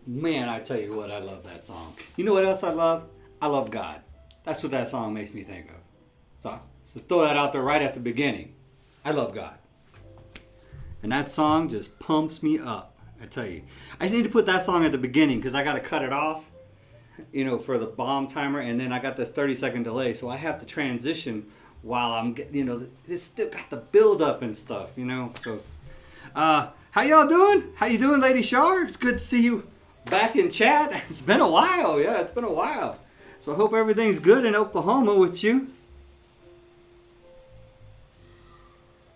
Man, I tell you what, I love that song. You know what else I love? I love God. That's what that song makes me think of. So throw that out there right at the beginning. I love God. And that song just pumps me up. I tell you. I just need to put that song at the beginning because I got to cut it off, for the bomb timer. And then I got this 30-second delay. So I have to transition while I'm getting, it's still got the build up and stuff, So, how y'all doing? How you doing, Lady Shar? It's good to see you back in chat. It's been a while. Yeah, it's been a while. So I hope everything's good in Oklahoma with you.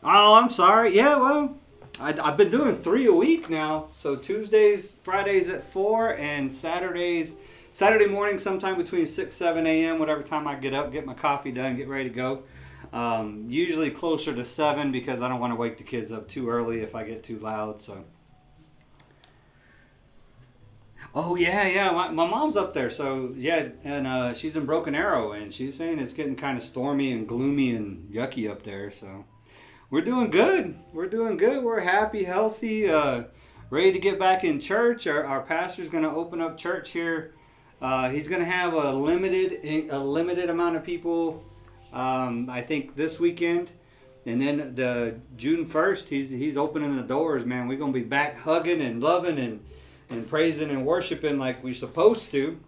Oh, I'm sorry. Yeah, well, I've been doing 3 a week now. So Tuesdays, Fridays at 4, and Saturday morning sometime between 6, 7 a.m., whatever time I get up, get my coffee done, get ready to go. Usually closer to 7 because I don't want to wake the kids up too early if I get too loud. So. Oh, yeah. My mom's up there. So, yeah, and she's in Broken Arrow, and she's saying it's getting kind of stormy and gloomy and yucky up there. So, we're doing good. We're happy, healthy, ready to get back in church. Our pastor's going to open up church here. He's going to have a limited amount of people, I think, this weekend. And then the June 1st, he's opening the doors, man. We're going to be back hugging and loving and praising and worshiping like we're supposed to.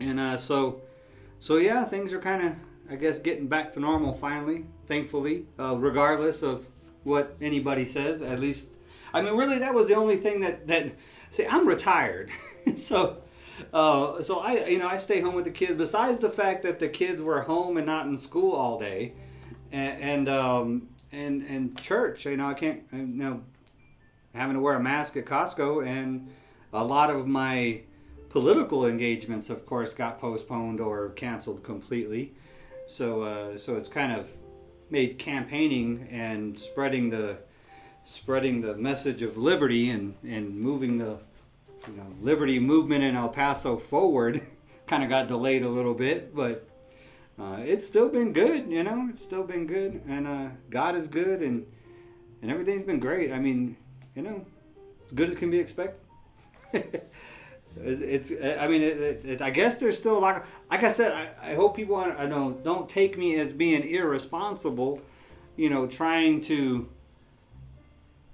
So yeah, things are kind of, I guess, getting back to normal finally, thankfully, regardless of what anybody says. At least, I mean, really, that was the only thing that see, I'm retired. So I stay home with the kids. Besides the fact that the kids were home and not in school all day, and church, I can't, having to wear a mask at Costco, and a lot of my political engagements, of course, got postponed or canceled completely. So it's kind of made campaigning and spreading the message of liberty and moving the liberty movement in El Paso forward kind of got delayed a little bit, but it's still been good. It's still been good, and God is good, and everything's been great. I mean, as good as can be expected. I guess there's still a lot. Like I said, I hope people don't take me as being irresponsible.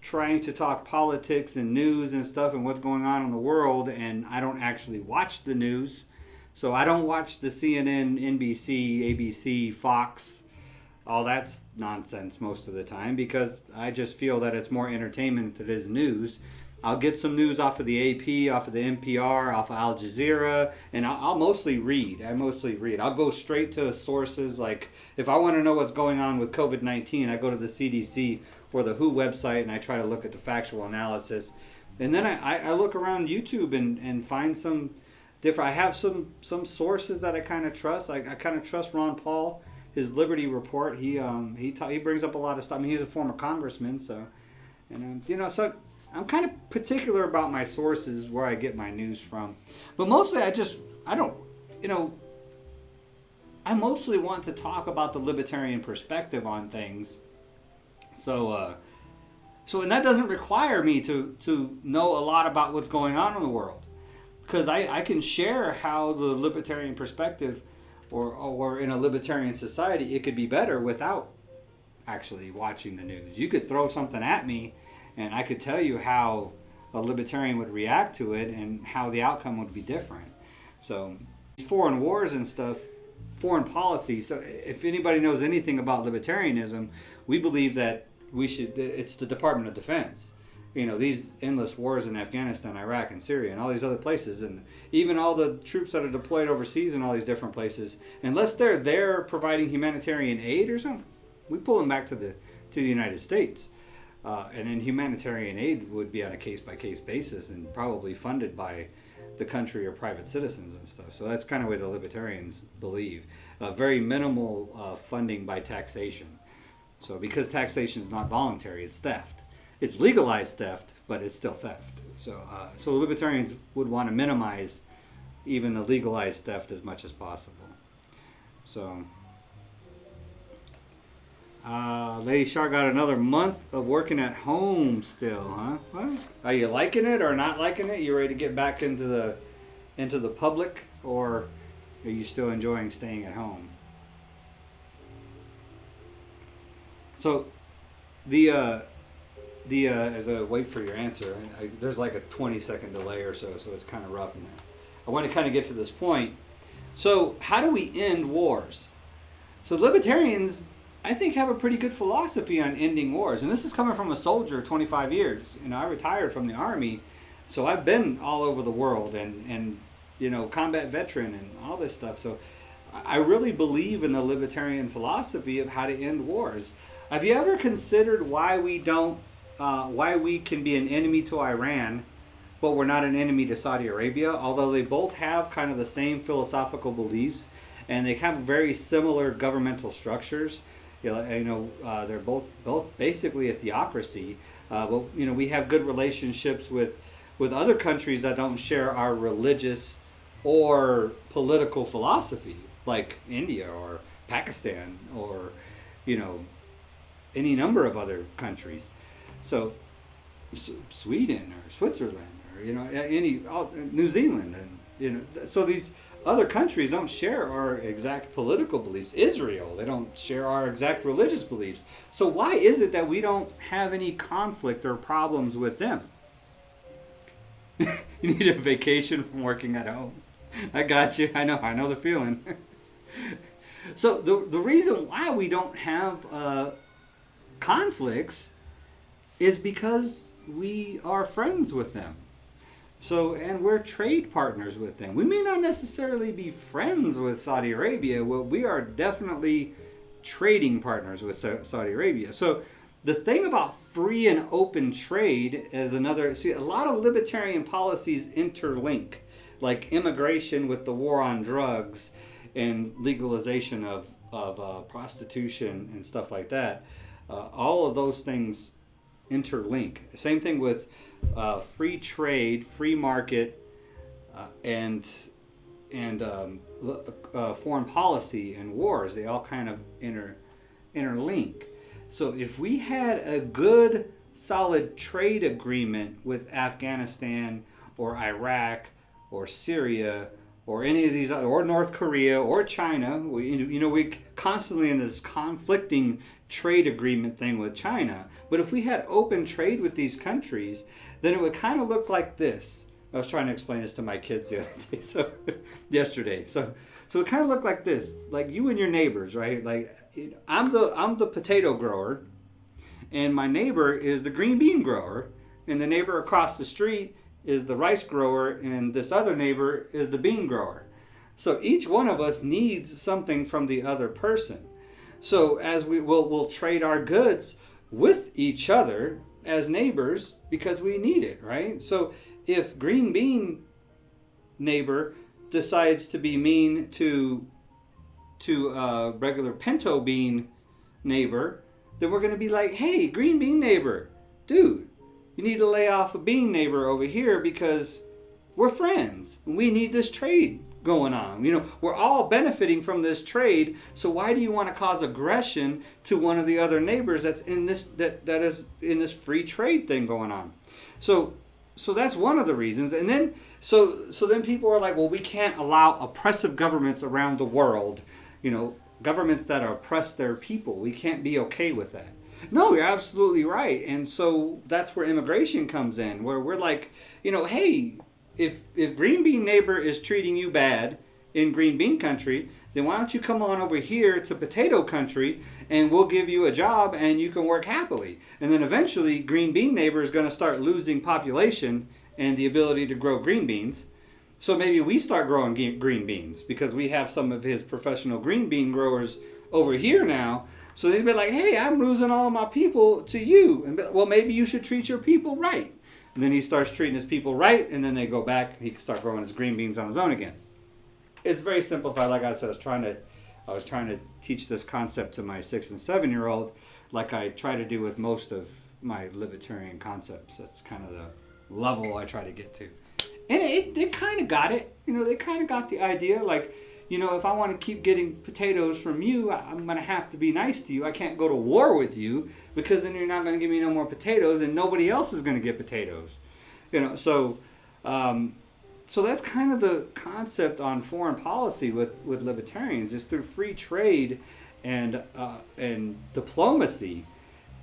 Trying to talk politics and news and stuff and what's going on in the world, and I don't actually watch the news. So I don't watch the CNN, NBC, ABC, Fox. All that's nonsense most of the time because I just feel that it's more entertainment than it is news. I'll get some news off of the AP, off of the NPR, off of Al Jazeera, and I'll mostly read. I'll go straight to sources. Like if I want to know what's going on with COVID-19, I go to the CDC or the WHO website and I try to look at the factual analysis. And then I look around YouTube and find some different. I have some sources that I kind of trust. I kind of trust Ron Paul. His Liberty Report, he brings up a lot of stuff. I mean, he's a former congressman, so so I'm kind of particular about my sources where I get my news from. But mostly, I mostly want to talk about the libertarian perspective on things. So and that doesn't require me to know a lot about what's going on in the world, because I can share how the libertarian perspective. Or in a libertarian society, it could be better without actually watching the news. You could throw something at me, and I could tell you how a libertarian would react to it and how the outcome would be different. So, foreign wars and stuff, foreign policy. So, if anybody knows anything about libertarianism, we believe that it's the Department of Defense. These endless wars in Afghanistan, Iraq, and Syria, and all these other places, and even all the troops that are deployed overseas in all these different places, unless they're there providing humanitarian aid or something, we pull them back to the United States. And then humanitarian aid would be on a case-by-case basis and probably funded by the country or private citizens and stuff. So that's kind of what the libertarians believe. Very minimal funding by taxation. So because taxation is not voluntary, it's theft. It's legalized theft, but it's still theft. So libertarians would want to minimize even the legalized theft as much as possible. So Lady Shark got another month of working at home still, huh? Well, are you liking it or not liking it? You ready to get back into the public, or are you still enjoying staying at home? So as I wait for your answer, there's like a 20-second delay or so it's kind of rough in there. I want to kind of get to this point. So how do we end wars? So libertarians, I think, have a pretty good philosophy on ending wars. And this is coming from a soldier, 25 years. I retired from the Army, so I've been all over the world and combat veteran and all this stuff. So I really believe in the libertarian philosophy of how to end wars. Have you ever considered why we can be an enemy to Iran, but we're not an enemy to Saudi Arabia? Although they both have kind of the same philosophical beliefs, and they have very similar governmental structures. They're both basically a theocracy. But we have good relationships with other countries that don't share our religious or political philosophy, like India or Pakistan or any number of other countries. So Sweden or Switzerland or New Zealand, and so these other countries don't share our exact political beliefs. Israel, they don't share our exact religious beliefs. So why is it that we don't have any conflict or problems with them? You need a vacation from working at home. I got you. I know the feeling. So the reason why we don't have conflicts is because we are friends with them. So, and we're trade partners with them. We may not necessarily be friends with Saudi Arabia. Well, we are definitely trading partners with Saudi Arabia. So the thing about free and open trade is a lot of libertarian policies interlink, like immigration with the war on drugs and legalization of prostitution and stuff like that. All of those things interlink. Same thing with free trade, free market, and foreign policy and wars. They all kind of interlink. So if we had a good, solid trade agreement with Afghanistan or Iraq or Syria or any of these other, or North Korea or China, we constantly in this conflicting trade agreement thing with China. But if we had open trade with these countries, then it would kind of look like this. I was trying to explain this to my kids the other day, yesterday. So it kind of looked like this, like you and your neighbors, right? Like I'm the potato grower, and my neighbor is the green bean grower, and the neighbor across the street is the rice grower, and this other neighbor is the bean grower. So each one of us needs something from the other person. So as we'll trade our goods with each other as neighbors because we need it, right? So if green bean neighbor decides to be mean to regular pinto bean neighbor, then we're going to be like, hey, green bean neighbor, dude, you need to lay off a bean neighbor over here because we're friends. We need this trade going on. We're all benefiting from this trade. So why do you want to cause aggression to one of the other neighbors that's in this that is in this free trade thing going on? So that's one of the reasons. And then so then people are like, well, we can't allow oppressive governments around the world, governments that oppress their people. We can't be okay with that. No, you're absolutely right. And so that's where immigration comes in, where we're like, hey, if green bean neighbor is treating you bad in green bean country, then why don't you come on over here to potato country and we'll give you a job and you can work happily. And then eventually green bean neighbor is going to start losing population and the ability to grow green beans. So maybe we start growing green beans because we have some of his professional green bean growers over here now. So they'd be like, hey, I'm losing all of my people to you. And well, maybe you should treat your people right. And then he starts treating his people right, and then they go back, and he can start growing his green beans on his own again. It's very simplified. Like I said, I was trying to teach this concept to my 6 and 7-year-old, like I try to do with most of my libertarian concepts. That's kind of the level I try to get to. And they kind of got it. They kind of got the idea. Like, if I want to keep getting potatoes from you, I'm going to have to be nice to you. I can't go to war with you because then you're not going to give me no more potatoes and nobody else is going to get potatoes. So that's kind of the concept on foreign policy with libertarians is through free trade and diplomacy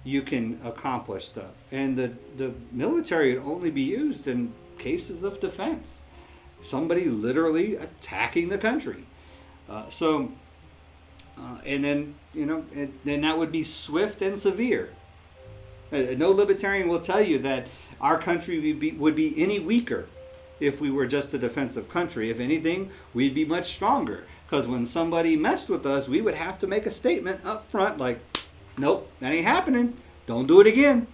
you can accomplish stuff. And the military would only be used in cases of defense. Somebody literally attacking the country. And then that would be swift and severe. No libertarian will tell you that our country would be any weaker if we were just a defensive country. If anything, we'd be much stronger. Because when somebody messed with us, we would have to make a statement up front like, nope, that ain't happening. Don't do it again.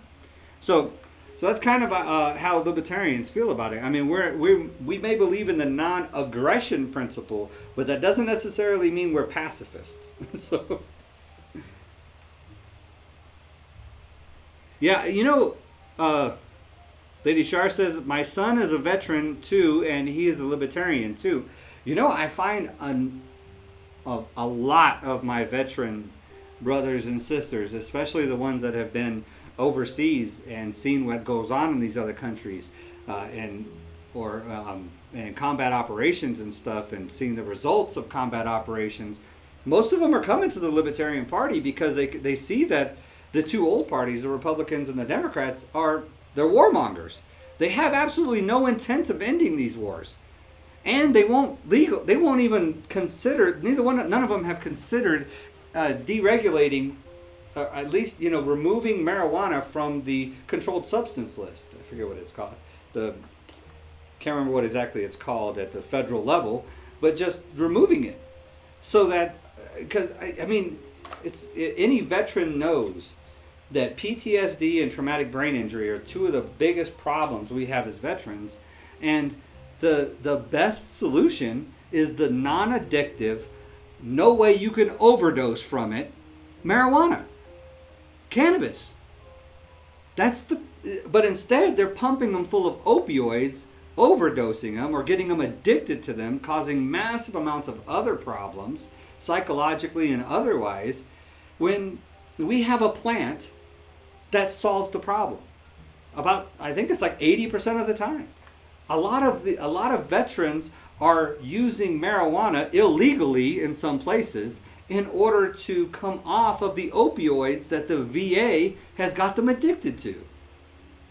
So that's kind of how libertarians feel about it. I mean, we may believe in the non-aggression principle, but that doesn't necessarily mean we're pacifists. So, yeah, Lady Shar says, my son is a veteran too, and he is a libertarian too. I find a lot of my veteran brothers and sisters, especially the ones that have been overseas and seen what goes on in these other countries, and combat operations and stuff, and seeing the results of combat operations. Most of them are coming to the Libertarian Party because they see that the two old parties, the Republicans and the Democrats, they're warmongers. They have absolutely no intent of ending these wars, and they won't even consider. None of them have considered deregulating. At least, removing marijuana from the controlled substance list. I forget what it's called. Can't remember what exactly it's called at the federal level, but just removing it. So that, because, any veteran knows that PTSD and traumatic brain injury are two of the biggest problems we have as veterans. And the best solution is the non-addictive, no way you can overdose from it, marijuana. Cannabis. But instead they're pumping them full of opioids, overdosing them or getting them addicted to them, causing massive amounts of other problems, psychologically and otherwise, when we have a plant that solves the problem. I think it's like 80% of the time. A lot of veterans are using marijuana illegally in some places in order to come off of the opioids that the VA has got them addicted to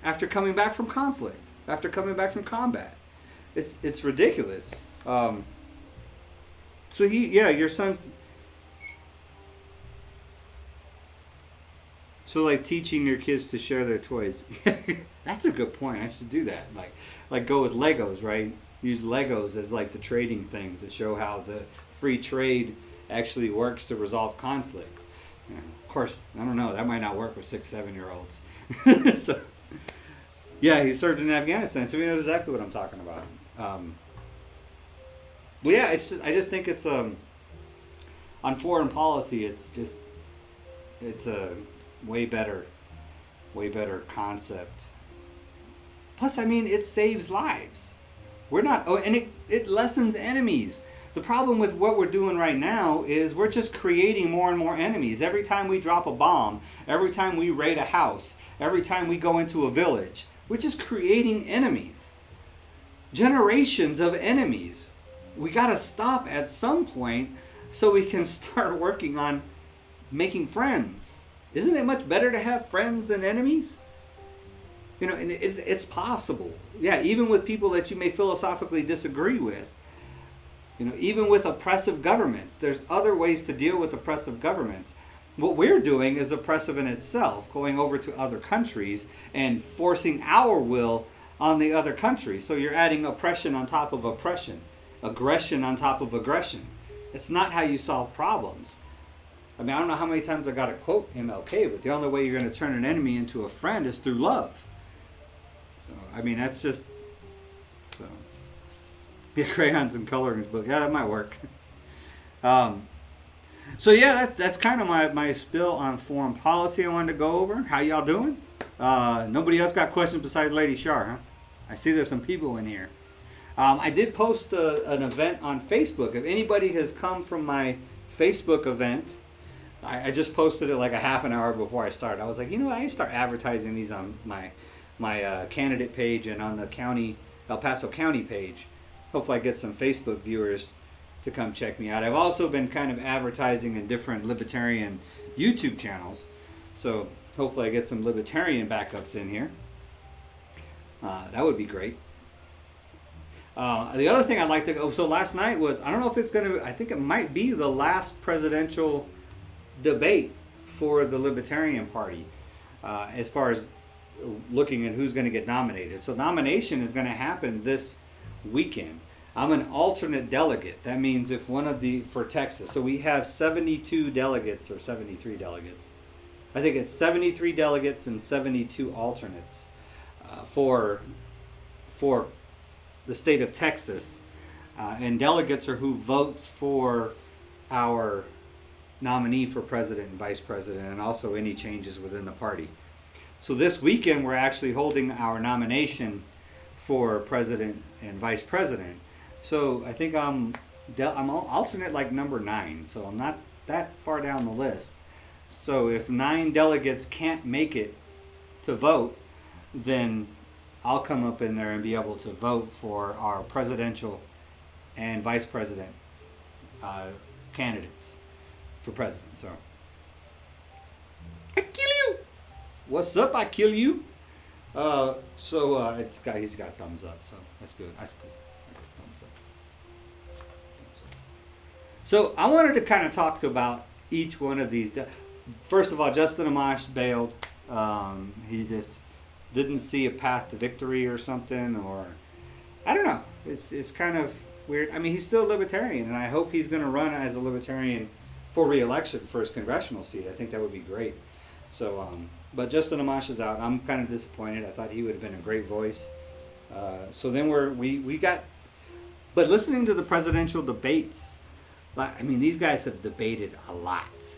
after coming back from conflict, after coming back from combat. It's ridiculous. Your son. So like teaching your kids to share their toys. That's a good point. I should do that. Like go with Legos, right? Use Legos as like the trading thing to show how the free trade actually works to resolve conflict. Of course, I don't know. That might not work with 6-7-year-olds. So, yeah, he served in Afghanistan, so he knows exactly what I'm talking about. I just think it's on foreign policy. It's a way better concept. Plus, it saves lives. And it lessens enemies. The problem with what we're doing right now is we're just creating more and more enemies. Every time we drop a bomb, every time we raid a house, every time we go into a village, we're just creating enemies. Generations of enemies. We got to stop at some point so we can start working on making friends. Isn't it much better to have friends than enemies? And it's possible. Yeah, even with people that you may philosophically disagree with. Even with oppressive governments, there's other ways to deal with oppressive governments. What we're doing is oppressive in itself, going over to other countries and forcing our will on the other country. So you're adding oppression on top of oppression, aggression on top of aggression. It's not how you solve problems. I don't know how many times I got to quote MLK, but the only way you're going to turn an enemy into a friend is through love. So, that's just... So... Yeah, crayons and colorings book. Yeah, that might work. That's kind of my spill on foreign policy I wanted to go over. How y'all doing? Nobody else got questions besides Lady Shar, huh? I see there's some people in here. I did post an event on Facebook. If anybody has come from my Facebook event, I just posted it like a half an hour before I started. I was like, you know what? I need to start advertising these on my candidate page and on the El Paso County page. Hopefully I get some Facebook viewers to come check me out. I've also been kind of advertising in different libertarian YouTube channels. So hopefully I get some libertarian backups in here. That would be great. The other thing I'd like to go, so last night was, I don't know if it's going to, I think it might be the last presidential debate for the Libertarian Party as far as looking at who's going to get nominated. So nomination is going to happen this weekend. I'm an alternate delegate. That means if for Texas, so we have 72 delegates or 73 delegates. I think it's 73 delegates and 72 alternates for the state of Texas. And delegates are who votes for our nominee for president and vice president, and also any changes within the party. So this weekend we're actually holding our nomination for president and vice president. So I think I'm alternate like number 9, so I'm not that far down the list. So if 9 delegates can't make it to vote, then I'll come up in there and be able to vote for our presidential and vice president candidates for president. So I kill you. What's up? I kill you. He's got thumbs up, so that's good. That's cool. Thumbs up. So I wanted to kind of talk about each one of these. First of all, Justin Amash bailed. He just didn't see a path to victory or something, or I don't know. It's kind of weird. I mean, he's still a libertarian, and I hope he's going to run as a libertarian for re-election for his congressional seat. I think that would be great. So, but Justin Amash is out. I'm kind of disappointed. I thought he would have been a great voice. So then we got, but listening to the presidential debates, I mean, these guys have debated a lot.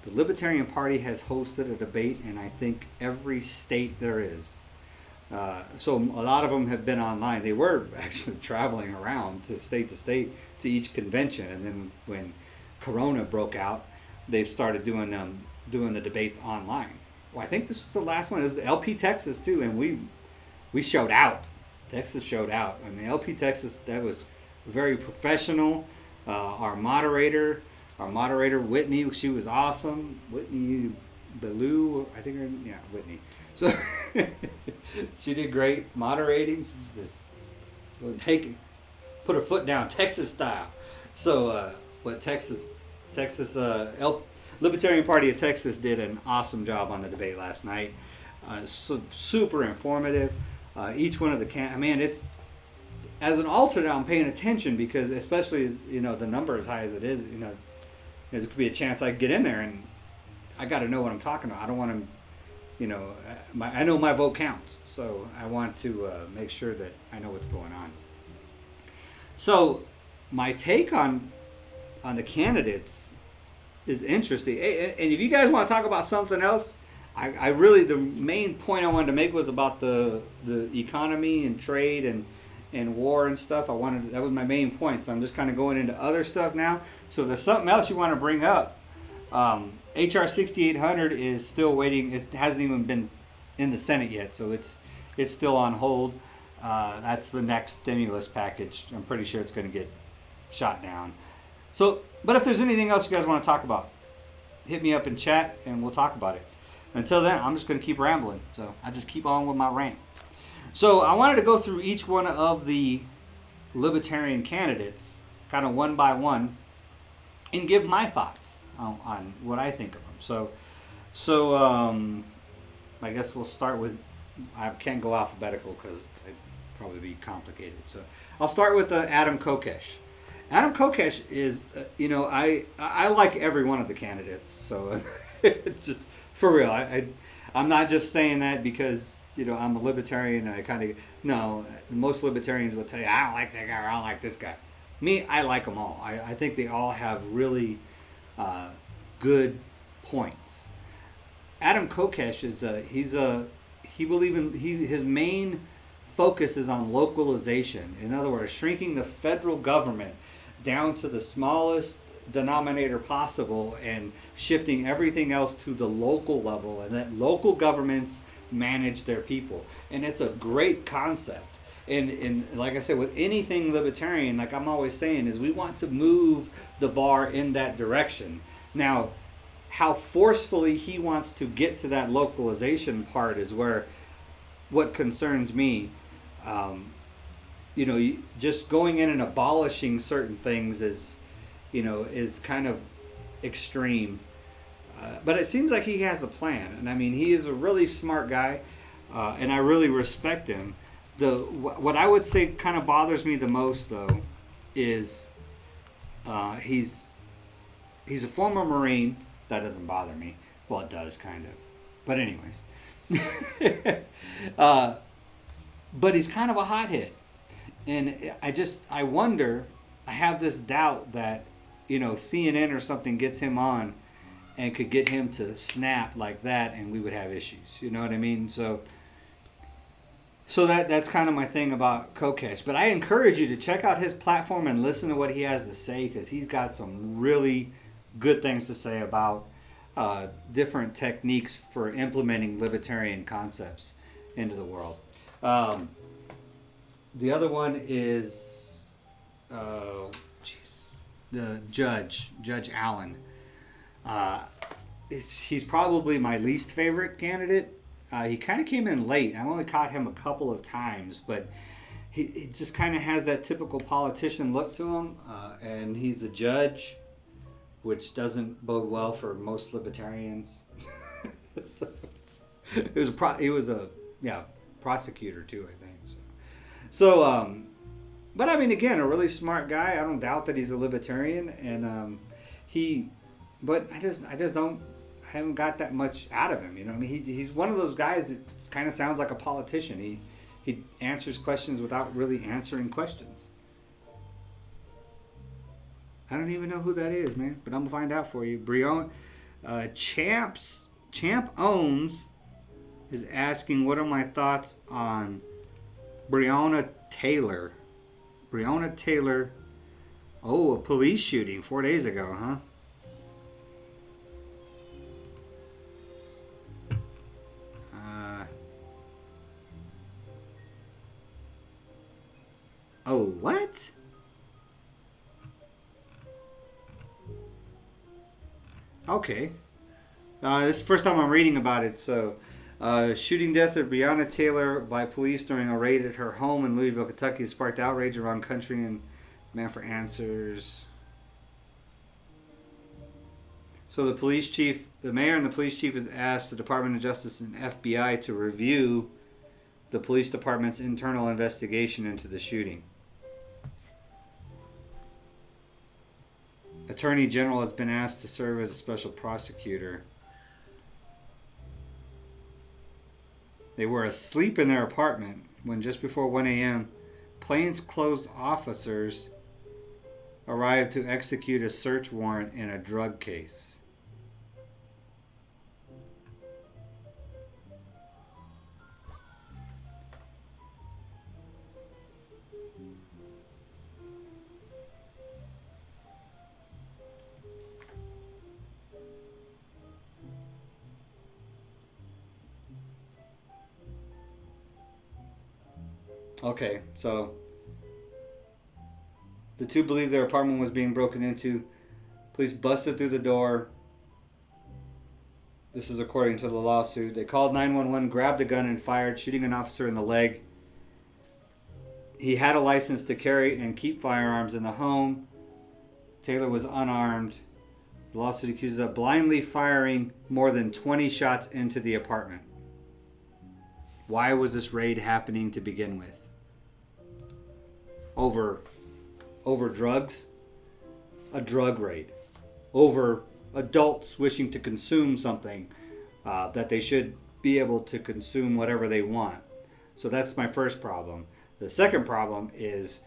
The Libertarian Party has hosted a debate in, I think, every state there is. So a lot of them have been online. They were actually traveling around to state to each convention. And then when Corona broke out, they started doing the debates online. Well, I think this was the last one. It was LP Texas too, and we showed out. Texas showed out. I mean, LP Texas, that was very professional. Our moderator Whitney, she was awesome. Whitney Ballou, I think Whitney. So she did great moderating. She's just put her foot down, Texas style. So, but Libertarian Party of Texas did an awesome job on the debate last night. So super informative. Each one of it's as an alternate, I'm paying attention because, especially as the number as high as it is, there could be a chance I get in there and I got to know what I'm talking about. I don't want to, I know my vote counts, so I want to make sure that I know what's going on. So my take on the candidates is interesting. And if you guys want to talk about something else, I really, the main point I wanted to make was about the economy and trade and war and stuff. That was my main point. So I'm just kind of going into other stuff now. So if there's something else you want to bring up, HR 6800 is still waiting. It hasn't even been in the Senate yet, so it's still on hold. That's the next stimulus package. I'm pretty sure it's going to get shot down. So, but if there's anything else you guys want to talk about, hit me up in chat and we'll talk about it. Until then, I'm just going to keep rambling. So I just keep on with my rant. So I wanted to go through each one of the libertarian candidates, kind of one by one, and give my thoughts on what I think of them. So I guess we'll start with, I can't go alphabetical because it'd probably be complicated. So I'll start with Adam Kokesh. Adam Kokesh is, I like every one of the candidates. So just for real, I'm not just saying that because, I'm a libertarian and most libertarians will tell you, I don't like that guy or I don't like this guy. Me, I like them all. I think they all have really good points. Adam Kokesh is his main focus is on localization. In other words, shrinking the federal government down to the smallest denominator possible and shifting everything else to the local level, and that local governments manage their people. And it's a great concept. And like I said, with anything libertarian, like I'm always saying, is we want to move the bar in that direction. Now, how forcefully he wants to get to that localization part is what concerns me. Just going in and abolishing certain things is kind of extreme. But it seems like he has a plan. And I mean, he is a really smart guy, and I really respect him. What I would say kind of bothers me the most, though, is he's a former Marine. That doesn't bother me. Well, it does, kind of. But anyways. But he's kind of a hothead. And I wonder, I have this doubt that, CNN or something gets him on and could get him to snap like that, and we would have issues. You know what I mean? So that's kind of my thing about Kokesh. But I encourage you to check out his platform and listen to what he has to say, because he's got some really good things to say about different techniques for implementing libertarian concepts into the world. The other one is the Judge Allen. He's probably my least favorite candidate. He kind of came in late. I only caught him a couple of times, but he just kind of has that typical politician look to him, and he's a judge, which doesn't bode well for most libertarians. So, he was a prosecutor too, I think. So, but I mean, again, a really smart guy. I don't doubt that he's a libertarian, and but I haven't got that much out of him. I mean, he's one of those guys that kind of sounds like a politician. He answers questions without really answering questions. I don't even know who that is, man, but I'm gonna find out for you. Champ Owns is asking, what are my thoughts on Breonna Taylor? Breonna Taylor. Oh, a police shooting 4 days ago, huh? Oh, what? Okay. This is the first time I'm reading about it. So, shooting death of Breonna Taylor by police during a raid at her home in Louisville, Kentucky has sparked outrage around country and demand for answers. So the mayor and the police chief has asked the Department of Justice and FBI to review the police department's internal investigation into the shooting. Attorney General has been asked to serve as a special prosecutor. They were asleep in their apartment when just before 1 a.m., plainclothes officers arrived to execute a search warrant in a drug case. Okay, so the two believed their apartment was being broken into. Police busted through the door. This is according to the lawsuit. They called 911, grabbed a gun, and fired, shooting an officer in the leg. He had a license to carry and keep firearms in the home. Taylor was unarmed. The lawsuit accuses of blindly firing more than 20 shots into the apartment. Why was this raid happening to begin with? Over drugs? A drug raid. Over adults wishing to consume something that they should be able to consume whatever they want. So that's my first problem. The second problem is,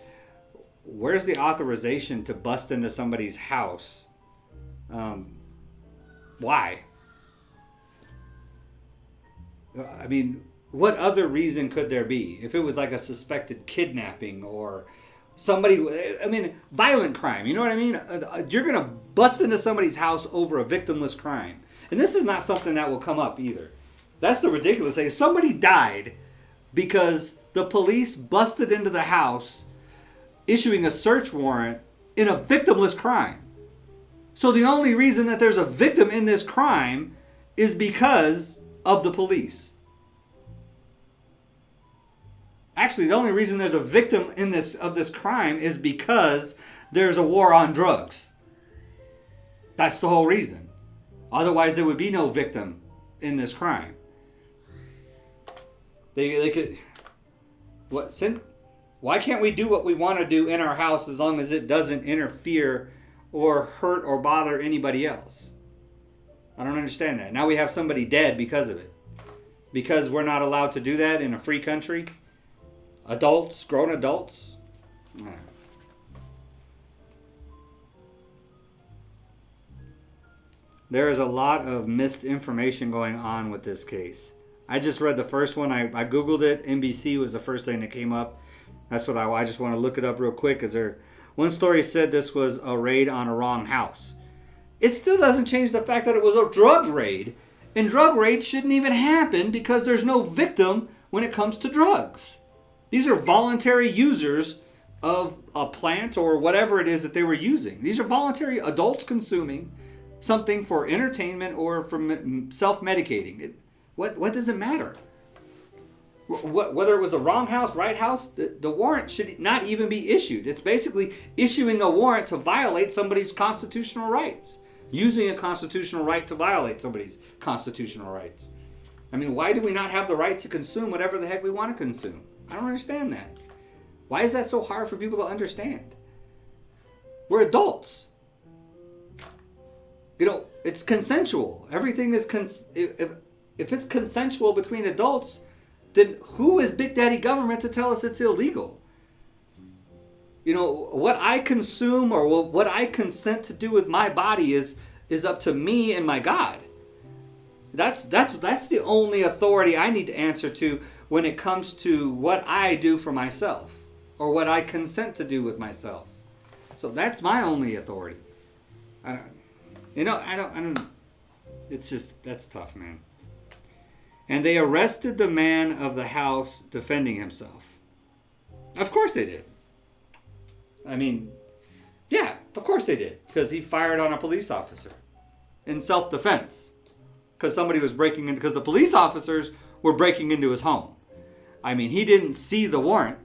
where's the authorization to bust into somebody's house? Why? I mean, what other reason could there be? If it was like a suspected kidnapping or somebody, I mean, violent crime, you know what I mean? You're going to bust into somebody's house over a victimless crime. And this is not something that will come up either. That's the ridiculous thing. Somebody died because the police busted into the house issuing a search warrant in a victimless crime. So the only reason that there's a victim in this crime is because of the police. Actually, the only reason there's a victim in this crime is because there's a war on drugs. That's the whole reason. Otherwise, there would be no victim in this crime. They could. Why can't we do what we want to do in our house as long as it doesn't interfere or hurt or bother anybody else? I don't understand that. Now we have somebody dead because of it. Because we're not allowed to do that in a free country. Adults, grown adults. There is a lot of misinformation going on with this case. I just read the first one. I Googled it. NBC was the first thing that came up. That's what I just want to look it up real quick. One story said this was a raid on a wrong house. It still doesn't change the fact that it was a drug raid. And drug raids shouldn't even happen because there's no victim when it comes to drugs. These are voluntary users of a plant or whatever it is that they were using. These are voluntary adults consuming something for entertainment or for self-medicating. What does it matter? Whether it was the wrong house, right house, the warrant should not even be issued. It's basically issuing a warrant to violate somebody's constitutional rights. Using a constitutional right to violate somebody's constitutional rights. I mean, why do we not have the right to consume whatever the heck we want to consume? I don't understand that. Why is that so hard for people to understand? We're adults. You know, it's consensual. Everything is if it's consensual between adults, then who is Big Daddy government to tell us it's illegal? You know, what I consume or what I consent to do with my body is up to me and my God. That's the only authority I need to answer to when it comes to what I do for myself or what I consent to do with myself. So that's my only authority. I don't. It's just, that's tough, man. And they arrested the man of the house defending himself. Of course they did. I mean, yeah, of course they did. Because he fired on a police officer in self-defense. Because somebody was breaking in, because the police officers were breaking into his home. I mean, he didn't see the warrant.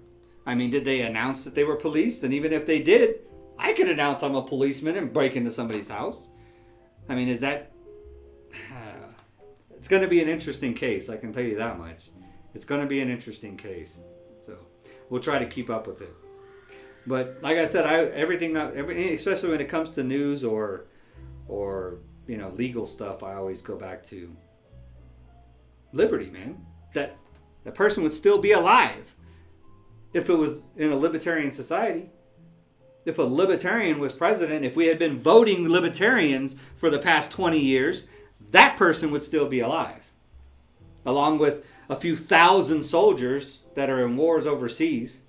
I mean, did they announce that they were police? And even if they did, I could announce I'm a policeman and break into somebody's house. I mean, is that... It's going to be an interesting case, I can tell you that much. It's going to be an interesting case. So, we'll try to keep up with it. But, like I said, everything, especially when it comes to news or legal stuff, I always go back to liberty, man. That the person would still be alive if it was in a libertarian society. If a libertarian was president, if we had been voting libertarians for the past 20 years, that person would still be alive. Along with a few thousand soldiers that are in wars overseas.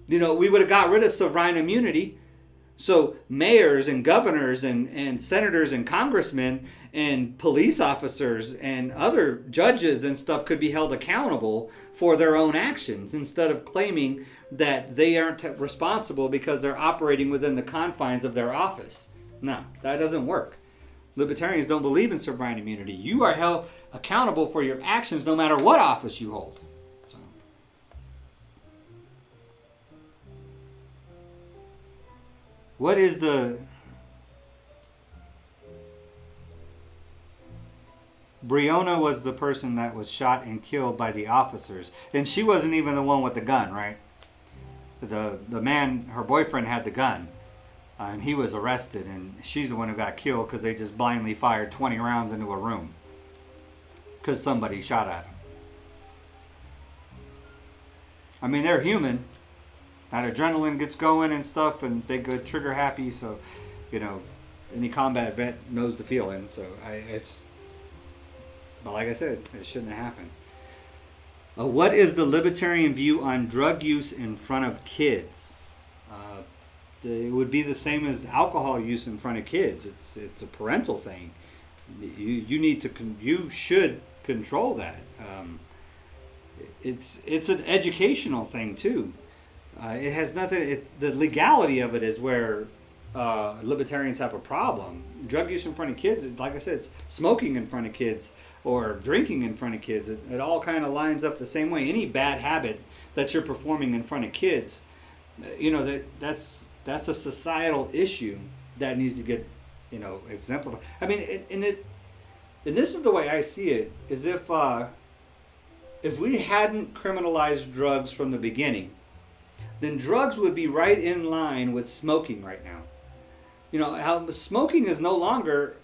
You know, we would have got rid of sovereign immunity. So mayors and governors and senators and congressmen and police officers and other judges and stuff could be held accountable for their own actions instead of claiming that they aren't responsible because they're operating within the confines of their office. No, that doesn't work. Libertarians don't believe in sovereign immunity. You are held accountable for your actions no matter what office you hold. So. What is the... Breonna was the person that was shot and killed by the officers. And she wasn't even the one with the gun, right? The man, her boyfriend had the gun. And he was arrested. And she's the one who got killed because they just blindly fired 20 rounds into a room. Because somebody shot at him. I mean, they're human. That adrenaline gets going and stuff. And they get trigger happy. So, you know, any combat vet knows the feeling. So, But like I said, it shouldn't have happened. What is the libertarian view on drug use in front of kids? It would be the same as alcohol use in front of kids. It's a parental thing. You should control that. It's an educational thing too. It has nothing. It's the legality of it is where libertarians have a problem. Drug use in front of kids, like I said, it's smoking in front of kids or drinking in front of kids. It all kind of lines up the same way. Any bad habit that you're performing in front of kids, that's a societal issue that needs to get exemplified. I mean, and this is the way I see it: is if we hadn't criminalized drugs from the beginning, then drugs would be right in line with smoking right now. How smoking is no longer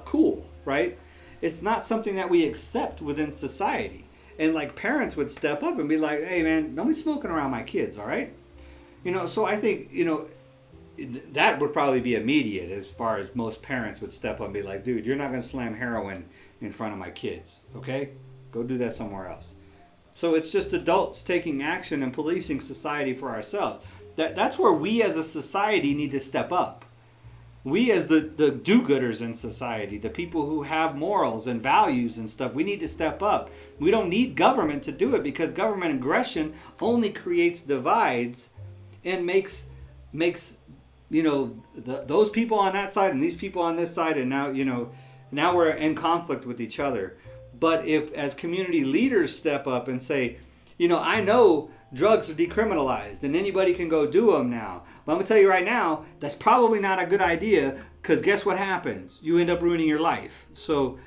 cool, right? It's not something that we accept within society. And like parents would step up and be like, hey man, don't be smoking around my kids, all right? So I think, that would probably be immediate as far as most parents would step up and be like, dude, you're not going to slam heroin in front of my kids, okay? Go do that somewhere else. So it's just adults taking action and policing society for ourselves. That's where we as a society need to step up. We as the do-gooders in society, the people who have morals and values and stuff, we need to step up. We don't need government to do it because government aggression only creates divides and makes those people on that side and these people on this side, and now we're in conflict with each other. But if as community leaders step up and say, I know drugs are decriminalized and anybody can go do them now, but I'm going to tell you right now, that's probably not a good idea because guess what happens? You end up ruining your life. So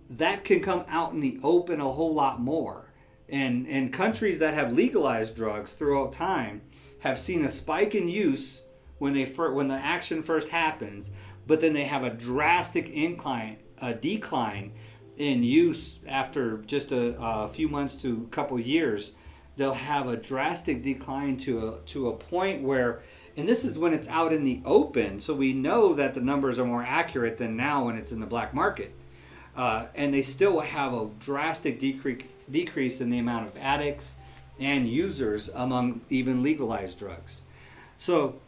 that can come out in the open a whole lot more. And countries that have legalized drugs throughout time have seen a spike in use when the action first happens, but then they have a drastic decline in use after just a few months to a couple years. They'll have a drastic decline to a point where, and this is when it's out in the open, so we know that the numbers are more accurate than now when it's in the black market. And they still have a drastic decrease in the amount of addicts and users among even legalized drugs. So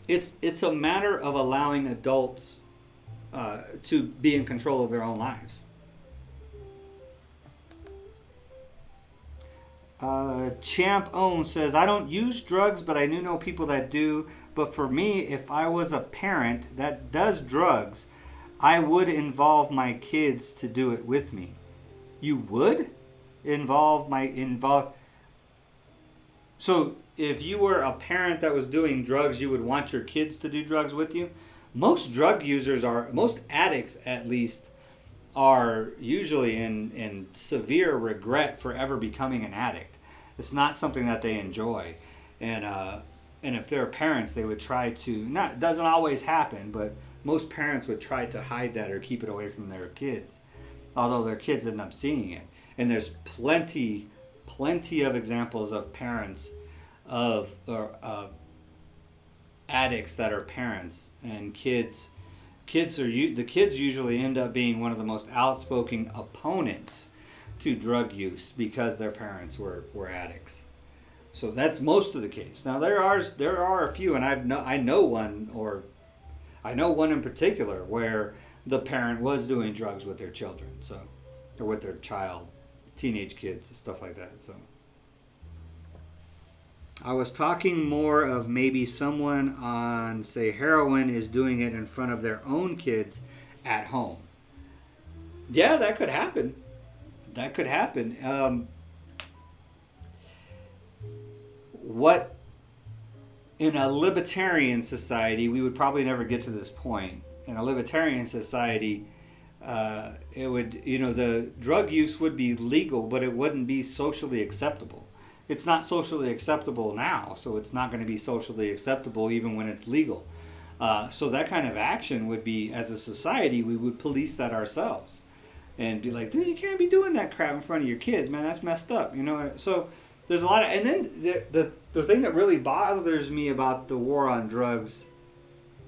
it's a matter of allowing adults to be in control of their own lives. Champ Ohm says, I don't use drugs, but I do know people that do. But for me, if I was a parent that does drugs, I would involve my kids to do it with me. You would involve. So if you were a parent that was doing drugs, you would want your kids to do drugs with you? Most drug users most addicts at least, are usually in severe regret for ever becoming an addict. It's not something that they enjoy. And if they're parents, they would try to, it doesn't always happen, but most parents would try to hide that or keep it away from their kids, although their kids end up seeing it. And there's plenty of examples of parents of addicts that are parents, and kids usually end up being one of the most outspoken opponents to drug use because their parents were addicts. So that's most of the case. Now there are a few, and I know one in particular where the parent was doing drugs with their children, or with their child, teenage kids, stuff like that. So I was talking more of maybe someone on, say, heroin is doing it in front of their own kids at home. Yeah, that could happen. What in a libertarian society, we would probably never get to this point. In a libertarian society, it would, the drug use would be legal, but it wouldn't be socially acceptable. It's not socially acceptable now, so it's not going to be socially acceptable even when it's legal. So that kind of action would be, as a society, we would police that ourselves and be like, dude, you can't be doing that crap in front of your kids, man. That's messed up, So there's a lot of, and then the thing that really bothers me about the war on drugs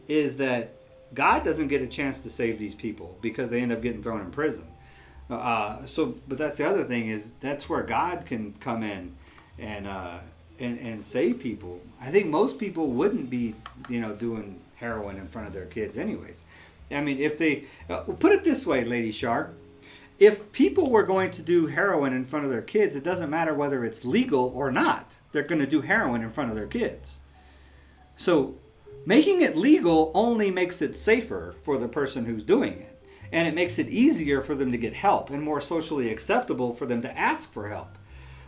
is that God doesn't get a chance to save these people because they end up getting thrown in prison. But that's the other thing is that's where God can come in and and save people. I think most people wouldn't be, doing heroin in front of their kids, anyways. I mean, if they put it this way, Lady Shark, if people were going to do heroin in front of their kids, it doesn't matter whether it's legal or not. They're going to do heroin in front of their kids. So making it legal only makes it safer for the person who's doing it. And it makes it easier for them to get help and more socially acceptable for them to ask for help.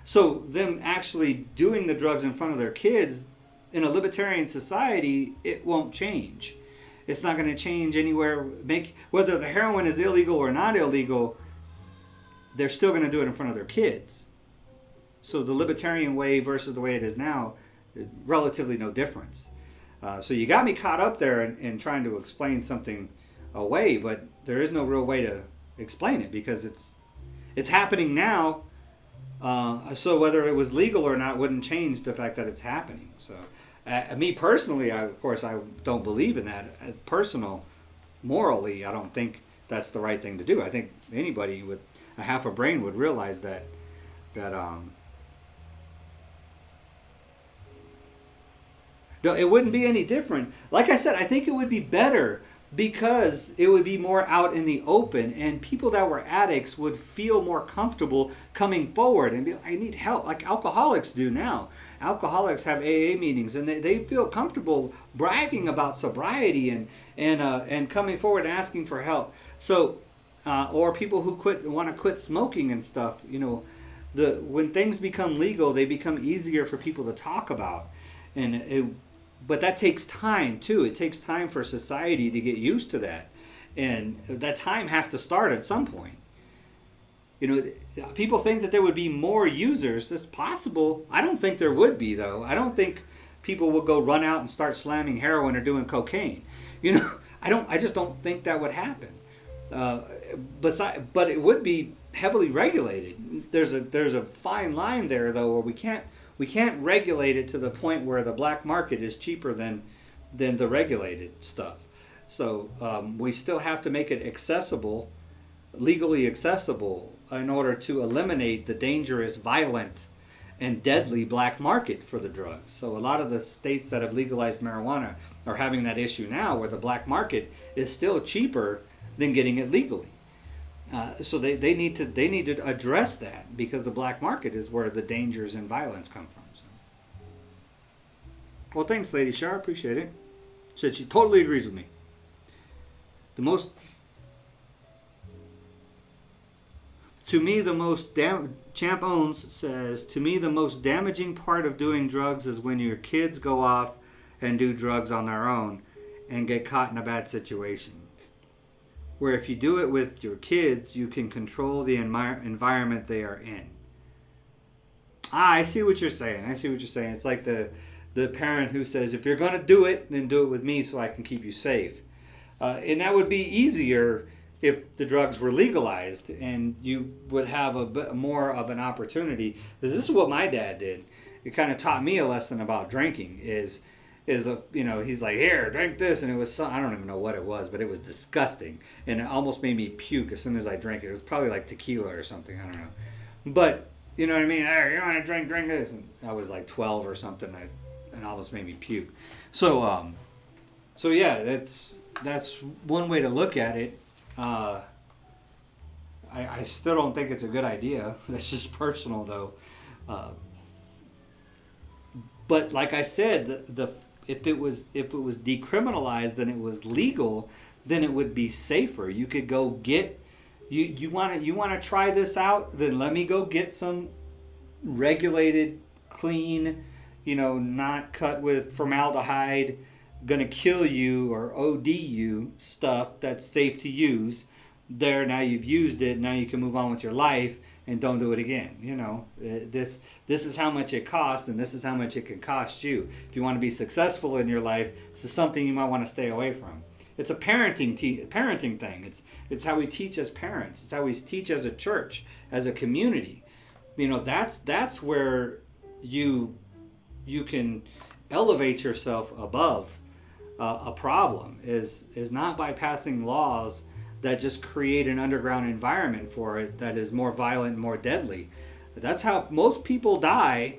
So them actually doing the drugs in front of their kids in a libertarian society, it won't change. It's not going to change anywhere. Whether the heroin is illegal or not illegal, they're still going to do it in front of their kids. So the libertarian way versus the way it is now, relatively no difference. So you got me caught up there in trying to explain something away, but there is no real way to explain it because it's happening now. So whether it was legal or not wouldn't change the fact that it's happening. So me personally, I don't believe in that. As personal, morally, I don't think that's the right thing to do. I think anybody with a half a brain would realize that no, it wouldn't be any different. Like I said, I think it would be better because it would be more out in the open and people that were addicts would feel more comfortable coming forward and be like, I need help, like alcoholics do now. Alcoholics have AA meetings and they feel comfortable bragging about sobriety and coming forward and asking for help. So, or people who want to quit smoking and stuff, when things become legal, they become easier for people to talk about. But that takes time too. It takes time for society to get used to that. And that time has to start at some point. People think that there would be more users. That's possible. I don't think there would be, though. I don't think people would go run out and start slamming heroin or doing cocaine. I just don't think that would happen. But it would be heavily regulated. There's a fine line there, though, where we can't regulate it to the point where the black market is cheaper than the regulated stuff. So we still have to make it accessible, legally accessible, in order to eliminate the dangerous, violent, and deadly black market for the drugs. So a lot of the states that have legalized marijuana are having that issue now where the black market is still cheaper than getting it legally. So they need to address that because the black market is where the dangers and violence come from. So. Well, thanks, Lady Shar. Appreciate it. Said she totally agrees with me. Champ Owns says, to me, the most damaging part of doing drugs is when your kids go off and do drugs on their own and get caught in a bad situation. Where if you do it with your kids, you can control the environment they are in. I see what you're saying. It's like the parent who says, if you're going to do it, then do it with me so I can keep you safe. And that would be easier if the drugs were legalized and you would have a bit more of an opportunity. Because this is what my dad did. It kind of taught me a lesson about drinking he's like, here, drink this, and it was I don't even know what it was, but it was disgusting, and it almost made me puke as soon as I drank it. It was probably like tequila or something, I don't know, but you know what I mean. Hey, you want to drink this? And I was like 12 or something, and it almost made me puke. So yeah, that's one way to look at it. I still don't think it's a good idea. That's just personal, though. But like I said, if it was decriminalized and it was legal, then it would be safer. You could go get you want to try this out, then let me go get some regulated, clean, not cut with formaldehyde, gonna kill you or OD you stuff that's safe to use. There, now you've used it, now you can move on with your life and don't do it again. This is how much it costs, and this is how much it can cost you. If you want to be successful in your life, this is something you might want to stay away from. It's a parenting thing. It's how we teach as parents. It's how we teach as a church, as a community. That's where you can elevate yourself above a problem. Is not by passing laws that just create an underground environment for it that is more violent and more deadly. That's how most people die,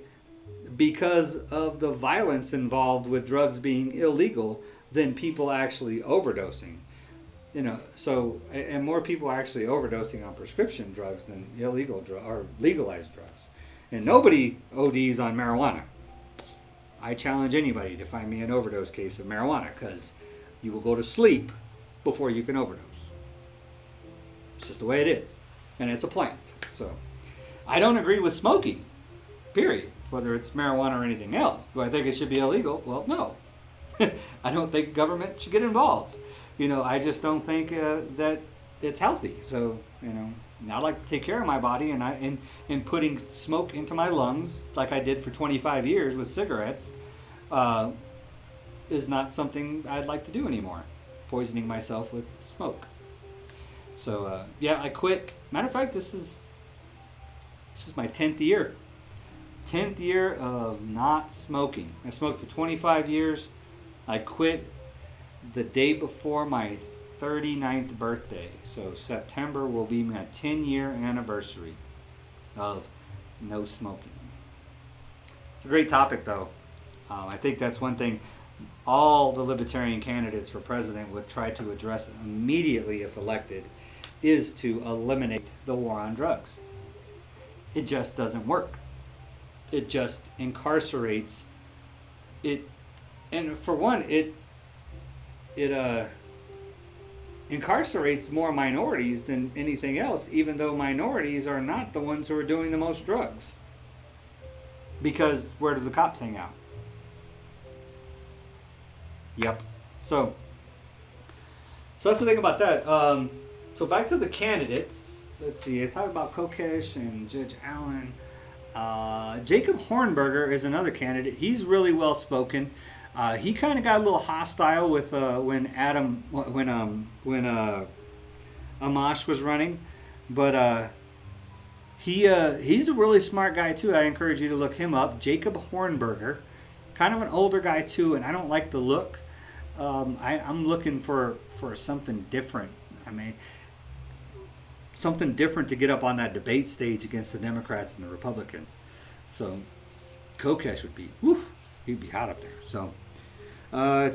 because of the violence involved with drugs being illegal than people actually overdosing. So, and more people are actually overdosing on prescription drugs than illegal or legalized drugs. And nobody ODs on marijuana. I challenge anybody to find me an overdose case of marijuana, because you will go to sleep before you can overdose. It's just the way it is. And it's a plant. So I don't agree with smoking, period, whether it's marijuana or anything else. Do I think it should be illegal? Well, no. I don't think government should get involved. I just don't think that it's healthy. So, I like to take care of my body, and putting smoke into my lungs like I did for 25 years with cigarettes is not something I'd like to do anymore. Poisoning myself with smoke. So I quit. Matter of fact, this is my 10th year. 10th year of not smoking. I smoked for 25 years. I quit the day before my 39th birthday. So September will be my 10-year anniversary of no smoking. It's a great topic, though. I think that's one thing all the Libertarian candidates for president would try to address immediately if elected, is to eliminate the war on drugs. It just doesn't work. It just incarcerates it. And for one, it incarcerates more minorities than anything else, even though minorities are not the ones who are doing the most drugs. Because where do the cops hang out? Yep. So that's the thing about that. So back to the candidates. Let's see. I talked about Kokesh and Judge Allen. Jacob Hornberger is another candidate. He's really well spoken. He kind of got a little hostile with when Amash was running, but he's a really smart guy too. I encourage you to look him up. Jacob Hornberger, kind of an older guy too, and I don't like the look. I'm looking for something different. I mean, something different to get up on that debate stage against the Democrats and the Republicans. So Kokesh would be, he'd be hot up there. So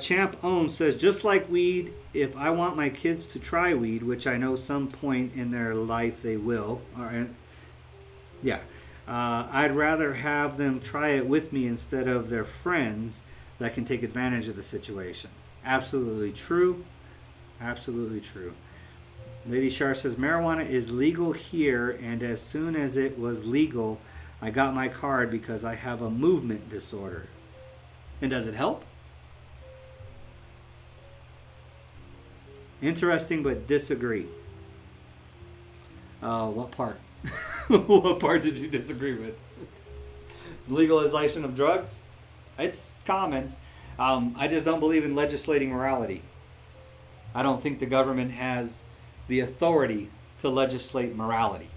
Champ Ohm says, just like weed, if I want my kids to try weed, which I know some point in their life they will, I'd rather have them try it with me instead of their friends that can take advantage of the situation. Absolutely true. Absolutely true. Lady Shar says, marijuana is legal here, and as soon as it was legal, I got my card because I have a movement disorder. And does it help? Interesting, but disagree. What part? What part did you disagree with? Legalization of drugs? It's common. I just don't believe in legislating morality. I don't think the government has the authority to legislate morality.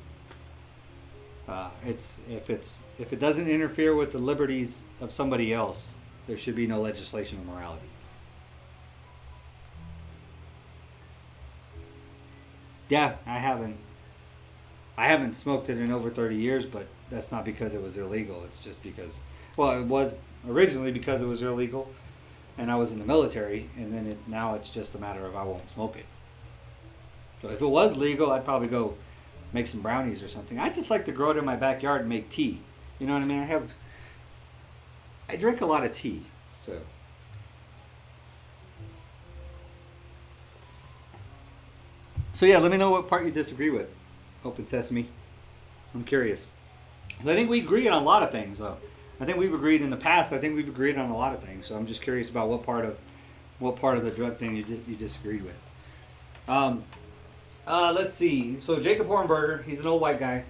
If it doesn't interfere with the liberties of somebody else, there should be no legislation of morality. Yeah, I haven't smoked it in over 30 years, but that's not because it was illegal. It's just because, well, it was originally because it was illegal, and I was in the military, and then now it's just a matter of I won't smoke it. So if it was legal, I'd probably go make some brownies or something. I just like to grow it in my backyard and make tea. You know what I mean? I drink a lot of tea, so. So yeah, let me know what part you disagree with. Open sesame. I'm curious. 'Cause I think we agree on a lot of things, though. I think we've agreed in the past. I think we've agreed on a lot of things. So I'm just curious about what part of the drug thing you disagreed with. Let's see. So Jacob Hornberger, he's an old white guy.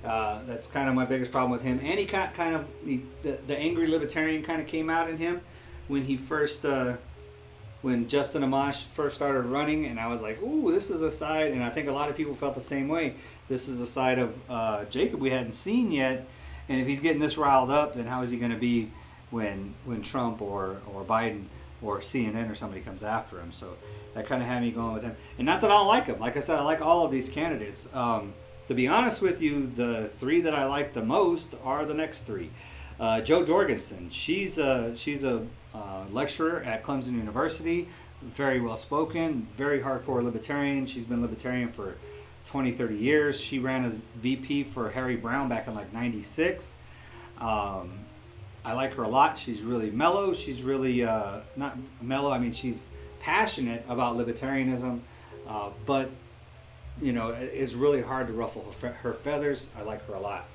That's kind of my biggest problem with him. And he got the angry libertarian kind of came out in him when he first, when Justin Amash first started running, and I was like, ooh, this is a side, and I think a lot of people felt the same way. This is a side of Jacob we hadn't seen yet, and if he's getting this riled up, then how is he going to be when Trump or Biden or CNN or somebody comes after him. So that kind of had me going with him. And not that I don't like him. Like I said, I like all of these candidates. To be honest with you, the three that I like the most are the next three. Jo Jorgensen, she's a lecturer at Clemson University, very well spoken, very hardcore libertarian. She's been libertarian for 20, 30 years. She ran as VP for Harry Brown back in like 96. I like her a lot. She's really mellow. She's really, not mellow, I mean, she's passionate about libertarianism, but, you know, it's really hard to ruffle her feathers. I like her a lot.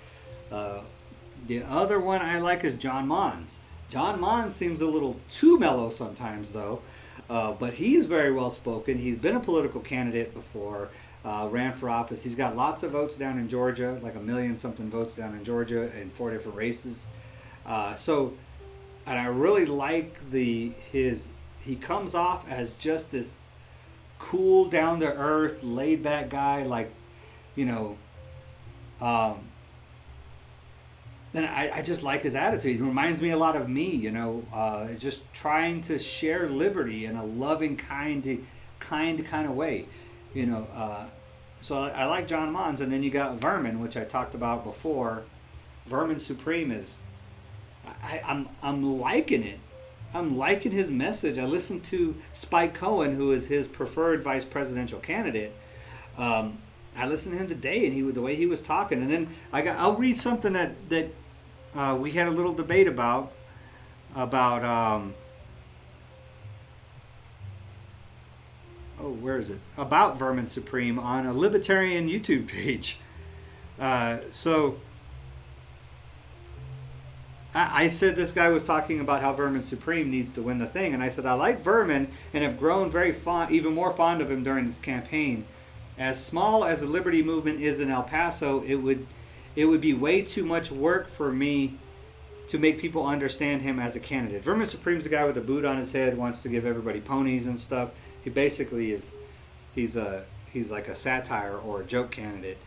The other one I like is John Mons. John Mons seems a little too mellow sometimes, though, but he's very well spoken. He's been a political candidate before, ran for office. He's got lots of votes down in Georgia, like 1 million something votes down in Georgia in 4 different races. And I really like he comes off as just this cool, down to earth, laid back guy, like, you know, and I just like his attitude. He reminds me a lot of me, you know, just trying to share liberty in a loving, kind of way, you know. So I like John Mons, and then you got Vermin, which I talked about before. Vermin Supreme is, I'm liking it. I'm liking his message. I listened to Spike Cohen, who is his preferred vice presidential candidate. I listened to him today, and the way he was talking, and then I'll read something that we had a little debate about where is it? About Vermin Supreme on a Libertarian YouTube page. So I said this guy was talking about how Vermin Supreme needs to win the thing, and I said I like Vermin and have grown very even more fond of him during this campaign. As small as the Liberty movement is in El Paso, it would be way too much work for me to make people understand him as a candidate. Vermin Supreme's the guy with the boot on his head, wants to give everybody ponies and stuff. He basically he's like a satire or a joke candidate,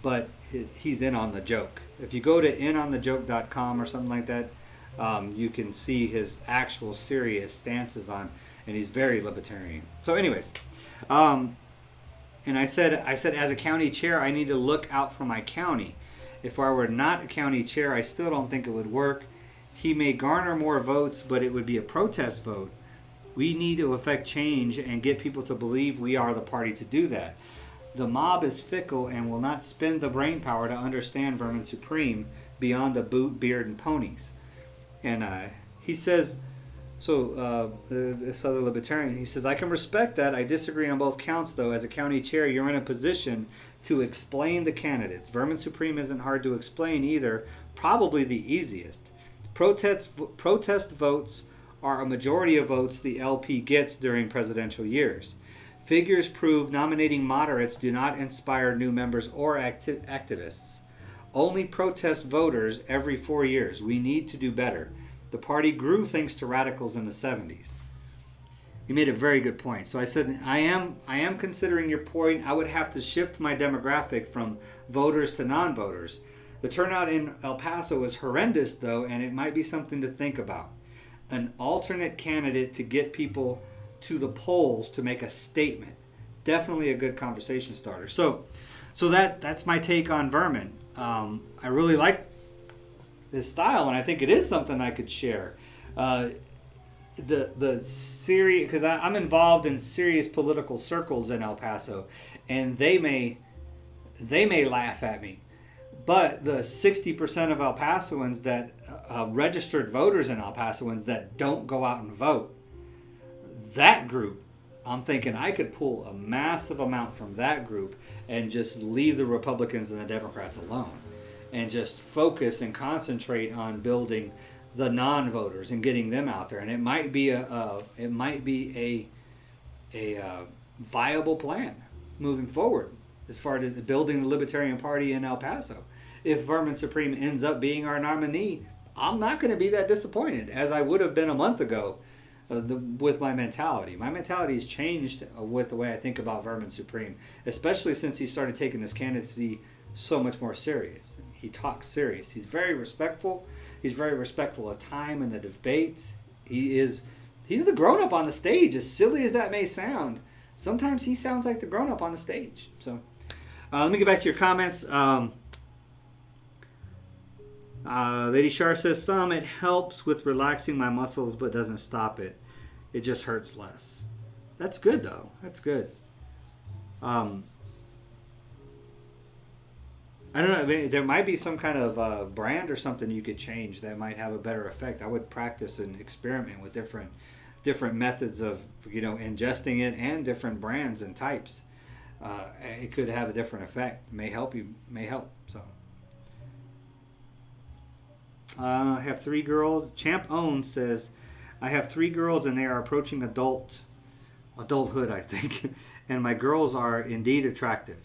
but he's in on the joke. If you go to inonthejoke.com or something like that, you can see his actual serious stances on, and he's very libertarian. So anyways, and I said as a county chair, I need to look out for my county. If I were not a county chair, I still don't think it would work. He may garner more votes, but it would be a protest vote. We need to affect change and get people to believe we are the party to do that. The mob is fickle and will not spend the brain power to understand Vermin Supreme beyond the boot, beard, and ponies. And he says, this other libertarian, he says, I can respect that. I disagree on both counts, though. As a county chair, you're in a position to explain the candidates. Vermin Supreme isn't hard to explain either, probably the easiest. Protest votes are a majority of votes the LP gets during presidential years. Figures prove nominating moderates do not inspire new members or activists. Only protest voters every 4 years. We need to do better. The party grew thanks to radicals in the 70s. He made a very good point. So I said, I am considering your point. I would have to shift my demographic from voters to non-voters. The turnout in El Paso is horrendous, though, and it might be something to think about. An alternate candidate to get people to the polls to make a statement. Definitely a good conversation starter. So that's my take on Vermin. I really like this style, and I think it is something I could share. The serious, because I'm involved in serious political circles in El Paso, and they may laugh at me, but the 60% of El Pasoans that registered voters in El Pasoans that don't go out and vote, that group, I'm thinking I could pull a massive amount from that group and just leave the Republicans and the Democrats alone, and just focus and concentrate on building the non-voters and getting them out there. And it might be a viable plan moving forward as far as building the Libertarian Party in El Paso. If Vermin Supreme ends up being our nominee, I'm not going to be that disappointed as I would have been a month ago with my mentality. My mentality has changed with the way I think about Vermin Supreme, especially since he started taking this candidacy so much more serious. He talks serious. He's very respectful. He's very respectful of time and the debates. He he's the grown-up on the stage, as silly as that may sound. Sometimes he sounds like the grown-up on the stage. So let me get back to your comments. Lady Shar says, it helps with relaxing my muscles, but doesn't stop it. It just hurts less. That's good, though. That's good. I don't know. I mean, there might be some kind of brand or something you could change that might have a better effect. I would practice and experiment with different methods of, ingesting it, and different brands and types. It could have a different effect. May help. So I have 3 girls. Champ Owns says, I have 3 girls and they are approaching adulthood, I think. And my girls are indeed attractive.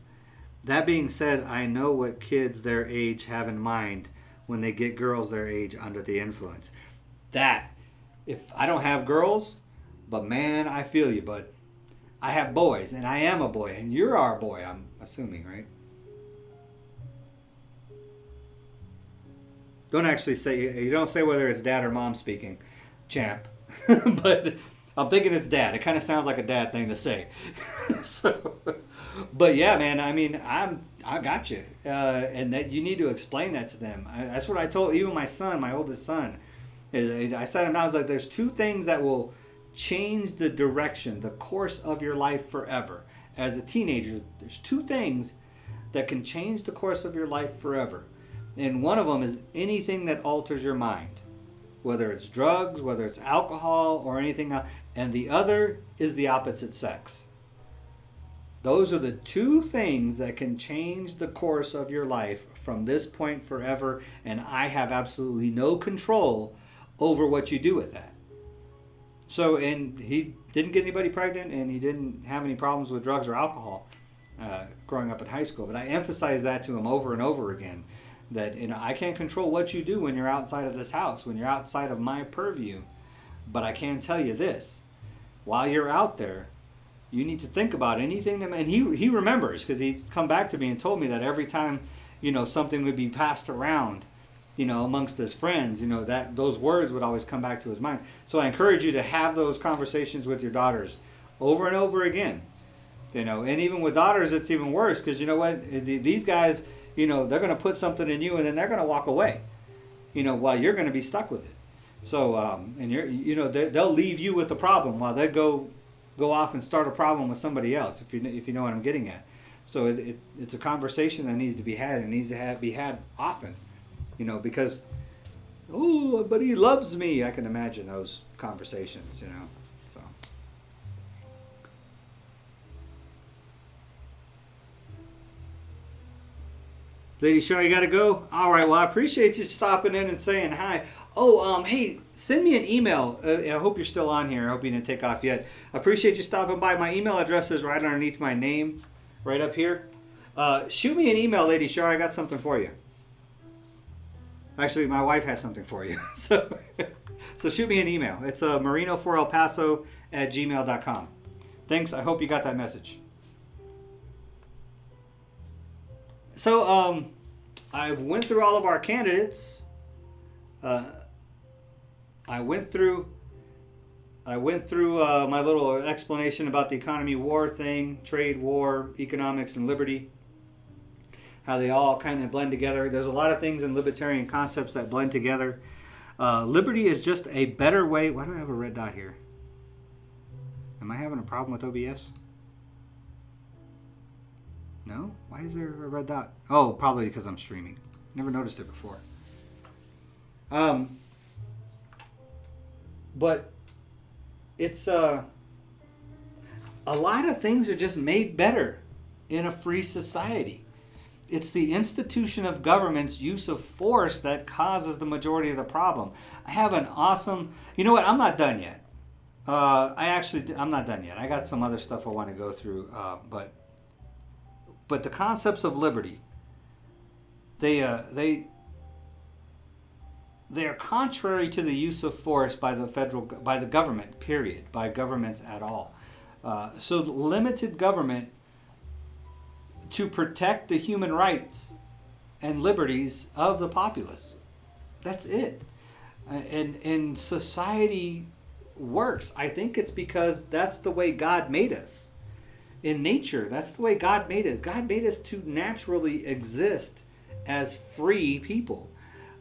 That being said, I know what kids their age have in mind when they get girls their age under the influence. If I don't have girls, but man, I feel you, bud. I have boys, and I am a boy, and you're our boy, I'm assuming, right? Don't actually say, you don't say whether it's dad or mom speaking, champ. But I'm thinking it's dad. It kind of sounds like a dad thing to say. So, but yeah, man, I mean, I got you. And that you need to explain that to them. That's what I told even my son, my oldest son. I said him now, I was like, there's 2 things that will change the direction, the course of your life forever. As a teenager, there's 2 things that can change the course of your life forever. And one of them is anything that alters your mind. Whether it's drugs, whether it's alcohol, or anything else. And the other is the opposite sex. Those are the 2 things that can change the course of your life from this point forever. And I have absolutely no control over what you do with that. So, and he didn't get anybody pregnant, and he didn't have any problems with drugs or alcohol growing up in high school. But I emphasize that to him over and over again, that I can't control what you do when you're outside of this house, when you're outside of my purview. But I can tell you this: while you're out there, you need to think about anything that, and he remembers, because he's come back to me and told me that every time something would be passed around amongst his friends, that those words would always come back to his mind. So I encourage you to have those conversations with your daughters over and over again. And even with daughters, it's even worse, because you know what? These guys, they're going to put something in you, and then they're going to walk away, while you're going to be stuck with it. So, and they'll leave you with the problem while they go off and start a problem with somebody else, if you know what I'm getting at. So it's a conversation that needs to be had, and needs to be had often. Because, but he loves me. I can imagine those conversations, so. Lady Shaw, you got to go? All right, well, I appreciate you stopping in and saying hi. Oh, hey, send me an email. I hope you're still on here. I hope you didn't take off yet. I appreciate you stopping by. My email address is right underneath my name, right up here. Shoot me an email, Lady Shaw. I got something for you. Actually, my wife has something for you. So shoot me an email. It's marino4elpaso@gmail.com. Thanks. I hope you got that message. So I've went through all of our candidates. I went through my little explanation about the economy war thing, trade war, economics, and liberty. How they all kind of blend together. There's a lot of things in libertarian concepts that blend together. Liberty is just a better way. Why do I have a red dot here? Am I having a problem with OBS? No? Why is there a red dot? Oh, probably because I'm streaming. Never noticed it before. But it's a lot of things are just made better in a free society. It's the institution of government's use of force that causes the majority of the problem. I have an awesome... You know what? I'm not done yet. I'm not done yet. I got some other stuff I want to go through. But the concepts of liberty, they are contrary to the use of force by the government, period, by governments at all. So limited government to protect the human rights and liberties of the populace. That's it. And society works. I think it's because that's the way God made us. In nature, that's the way God made us. God made us to naturally exist as free people.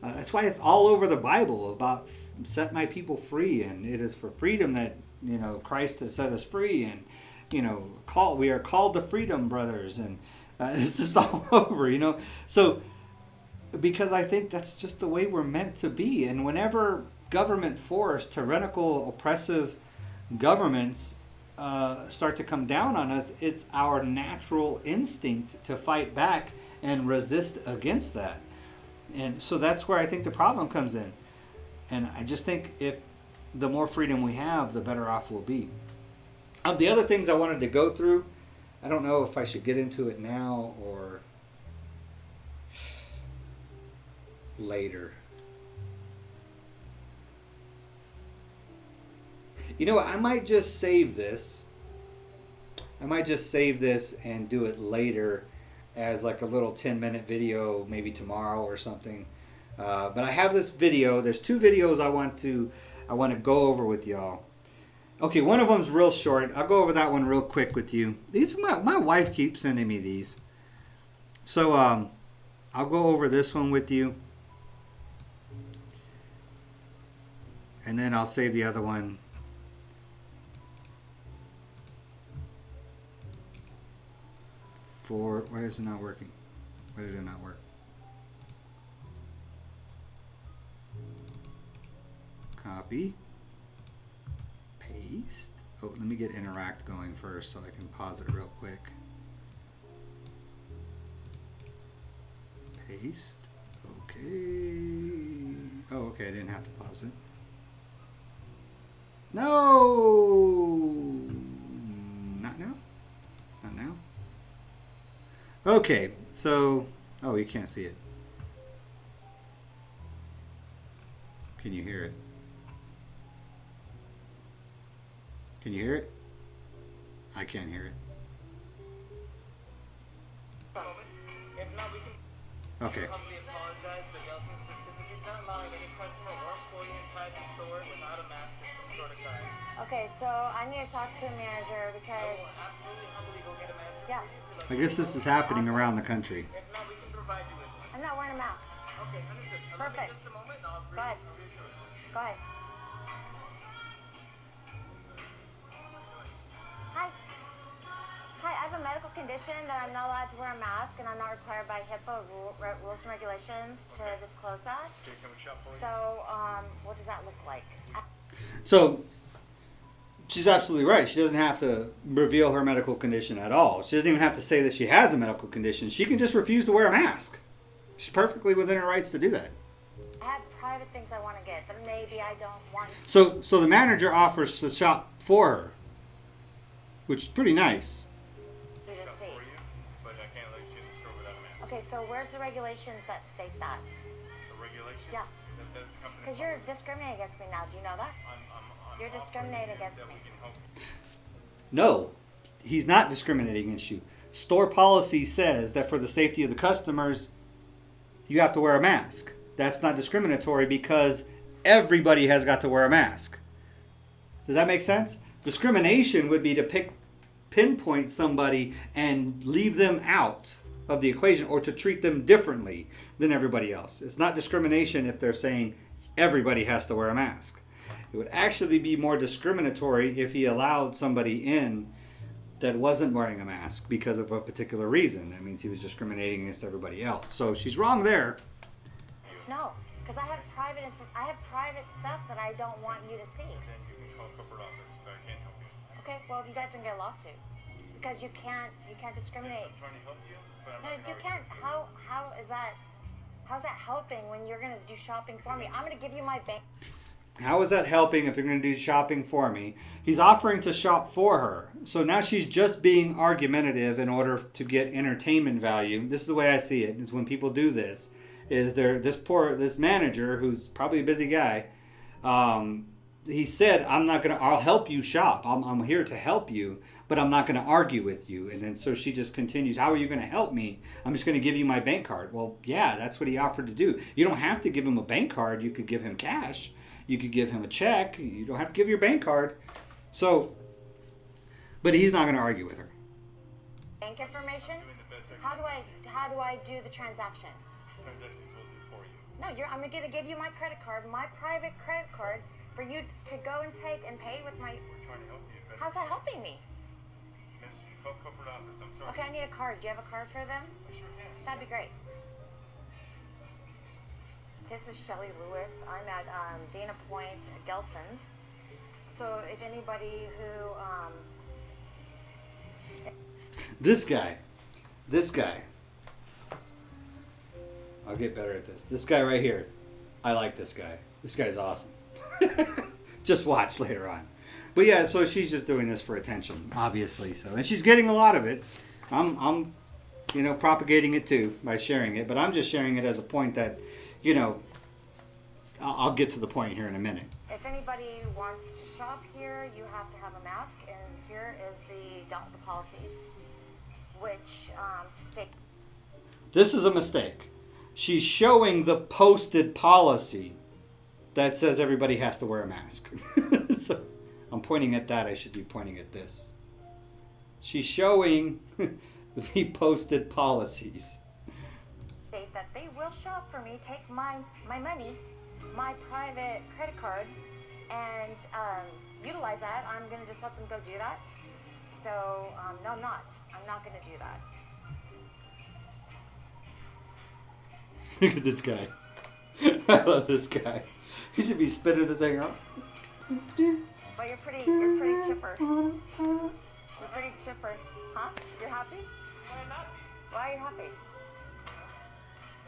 That's why it's all over the Bible about set my people free, and it is for freedom that Christ has set us free, and we are called to freedom, brothers, and it's just all over, So because I think that's just the way we're meant to be, and whenever government force, tyrannical, oppressive governments start to come down on us, it's our natural instinct to fight back and resist against that. And so that's where I think the problem comes in. And I just think if the more freedom we have, the better off we'll be. The other things I wanted to go through, I don't know if I should get into it now or later. You know what? I might just save this. And do it later as like a little 10-minute video, maybe tomorrow or something. But I have this video. There's 2 videos I want to go over with y'all. Okay, one of them's real short. I'll go over that one real quick with you. These my wife keeps sending me these. So I'll go over this one with you. And then I'll save the other one. Why is it not working? Why did it not work? Copy. Paste. Oh, let me get interact going first so I can pause it real quick. Paste. Okay. Oh, okay, I didn't have to pause it. No! Not now? Not now? Okay, so, oh, you can't see it. Can you hear it? Can you hear it? I can't hear it. Okay. Okay, so I need to talk to a manager because, yeah. I guess this is happening around the country. I'm not wearing a mask. Perfect. Go ahead. Go ahead. Hi. Hi, I have a medical condition that I'm not allowed to wear a mask, and I'm not required by HIPAA rules and regulations to disclose that. So, what does that look like? So, she's absolutely right. She doesn't have to reveal her medical condition at all. She doesn't even have to say that she has a medical condition. She can just refuse to wear a mask. She's perfectly within her rights to do that. I have private things I want to get, but maybe I don't want to. So the manager offers to shop for her, which is pretty nice. Okay, so where's the regulations that state that? The regulations? Yeah. Because you're discriminating against me now. Do you know that? You're discriminating against me. No, he's not discriminating against you. Store policy says that for the safety of the customers, you have to wear a mask. That's not discriminatory because everybody has got to wear a mask. Does that make sense? Discrimination would be to pinpoint somebody and leave them out of the equation or to treat them differently than everybody else. It's not discrimination if they're saying everybody has to wear a mask. It would actually be more discriminatory if he allowed somebody in that wasn't wearing a mask because of a particular reason. That means he was discriminating against everybody else. So she's wrong there. No, because I have private stuff that I don't want you to see. Then you can call corporate office, but I can't help you. Okay, well, you guys can get a lawsuit because you can't discriminate. I'm trying to help you, but I'm No, not you can't. How's that helping when you're gonna do shopping for me? I'm gonna give you my bank. How is that helping if you're going to do shopping for me? He's offering to shop for her. So now she's just being argumentative in order to get entertainment value. This is the way I see it. Is when people do this, is this manager who's probably a busy guy. He said, I'll help you shop. I'm here to help you, but I'm not going to argue with you. And then so she just continues, how are you going to help me? I'm just going to give you my bank card. Well, yeah, that's what he offered to do. You don't have to give him a bank card. You could give him cash. You could give him a check. You don't have to give your bank card. So, but he's not going to argue with her. Bank information? How do I do the transaction? Transactions will do for you. No, I'm going to give you my credit card, my private credit card, for you to go and take and pay with my... We're trying to help you. Miss, How's that helping me? Miss, call corporate office. I'm sorry. Okay, I need a card. Do you have a card for them? I sure can. That'd be great. This is Shelly Lewis. I'm at Dana Point, Gelson's. So if anybody who... This guy. I'll get better at this. This guy right here. I like this guy. This guy's awesome. Just watch later on. But yeah, so she's just doing this for attention, obviously. So, and she's getting a lot of it. I'm propagating it too by sharing it. But I'm just sharing it as a point that, I'll get to the point here in a minute. If anybody wants to shop here, you have to have a mask. And here is the policies, which state. This is a mistake. She's showing the posted policy that says everybody has to wear a mask. So I'm pointing at that. I should be pointing at this. She's showing the posted policies. State that they will shop for me, take my money, my private credit card, and utilize that. I'm going to just let them go do that. So, no, I'm not. I'm not going to do that. Look at this guy. I love this guy. He should be spinning the thing up. But you're pretty chipper. You're pretty chipper. Huh? You're happy? Why not be? Why are you happy?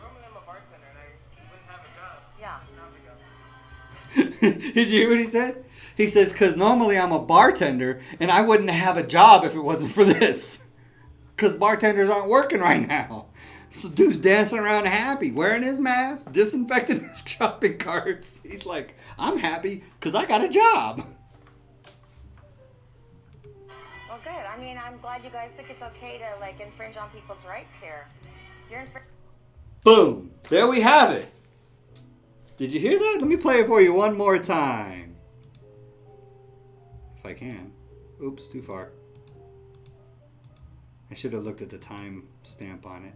Normally I'm a bartender and I wouldn't have a job. Yeah. Not a job. Did you hear what he said? He says, because normally I'm a bartender and I wouldn't have a job if it wasn't for this. Because bartenders aren't working right now. So dude's dancing around happy, wearing his mask, disinfecting his shopping carts. He's like, I'm happy because I got a job. Well, good. I mean, I'm glad you guys think it's okay to, infringe on people's rights here. You're infringing. Boom. There we have it. Did you hear that? Let me play it for you one more time. If I can. Oops, too far. I should have looked at the time stamp on it.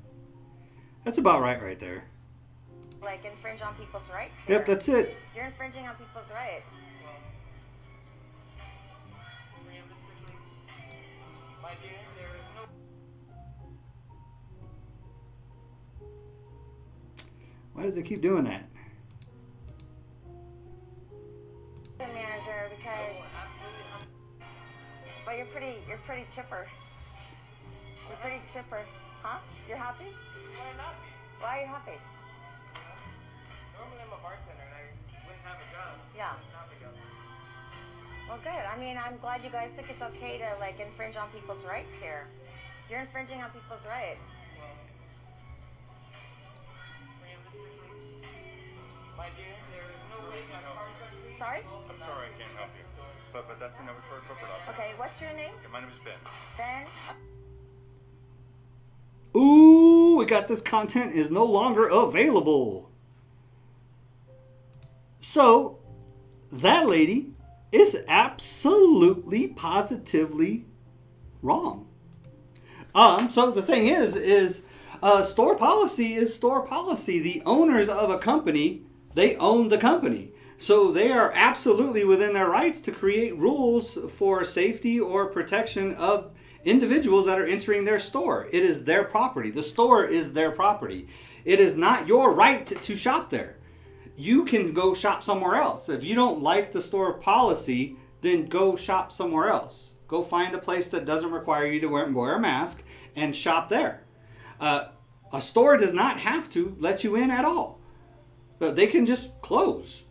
That's about right there. Infringe on people's rights here. Yep, that's it. You're infringing on people's rights. Realistically, my dear, there is no... Why does it keep doing that? Manager, because... But you're pretty chipper. You're pretty chipper. Huh? You're happy? Why not be? Why are you happy? Normally I'm a bartender and I wouldn't have a job. Yeah. Not a job. Well, good. I mean, I'm glad you guys think it's okay to, infringe on people's rights here. You're infringing on people's rights. Realistically, my dear, there is no way my car country... Sorry? I'm sorry I can't help you. But that's the number for our corporate office. Okay, what's your name? Okay, my name is Ben. Ben? Ooh, we got this content is no longer available. So, that lady is absolutely, positively wrong. So the thing is store policy is store policy. The owners of a company, they own the company. So they are absolutely within their rights to create rules for safety or protection of individuals that are entering their store. It is their property. The store is their property. It is not your right to shop there. You can go shop somewhere else. If you don't like the store policy, then go shop somewhere else. Go find a place that doesn't require you to wear a mask and shop there. A store does not have to let you in at all. They can just close.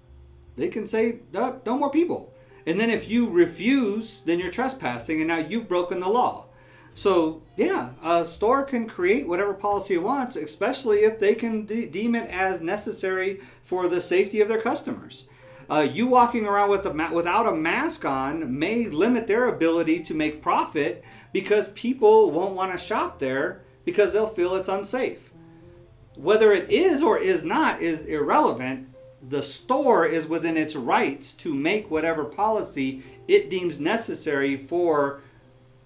They can say, no more people. And then if you refuse, then you're trespassing and now you've broken the law. So, yeah, a store can create whatever policy it wants, especially if they can deem it as necessary for the safety of their customers. You walking around without a mask on may limit their ability to make profit because people won't want to shop there because they'll feel it's unsafe. Whether it is or is not is irrelevant. The store is within its rights to make whatever policy it deems necessary for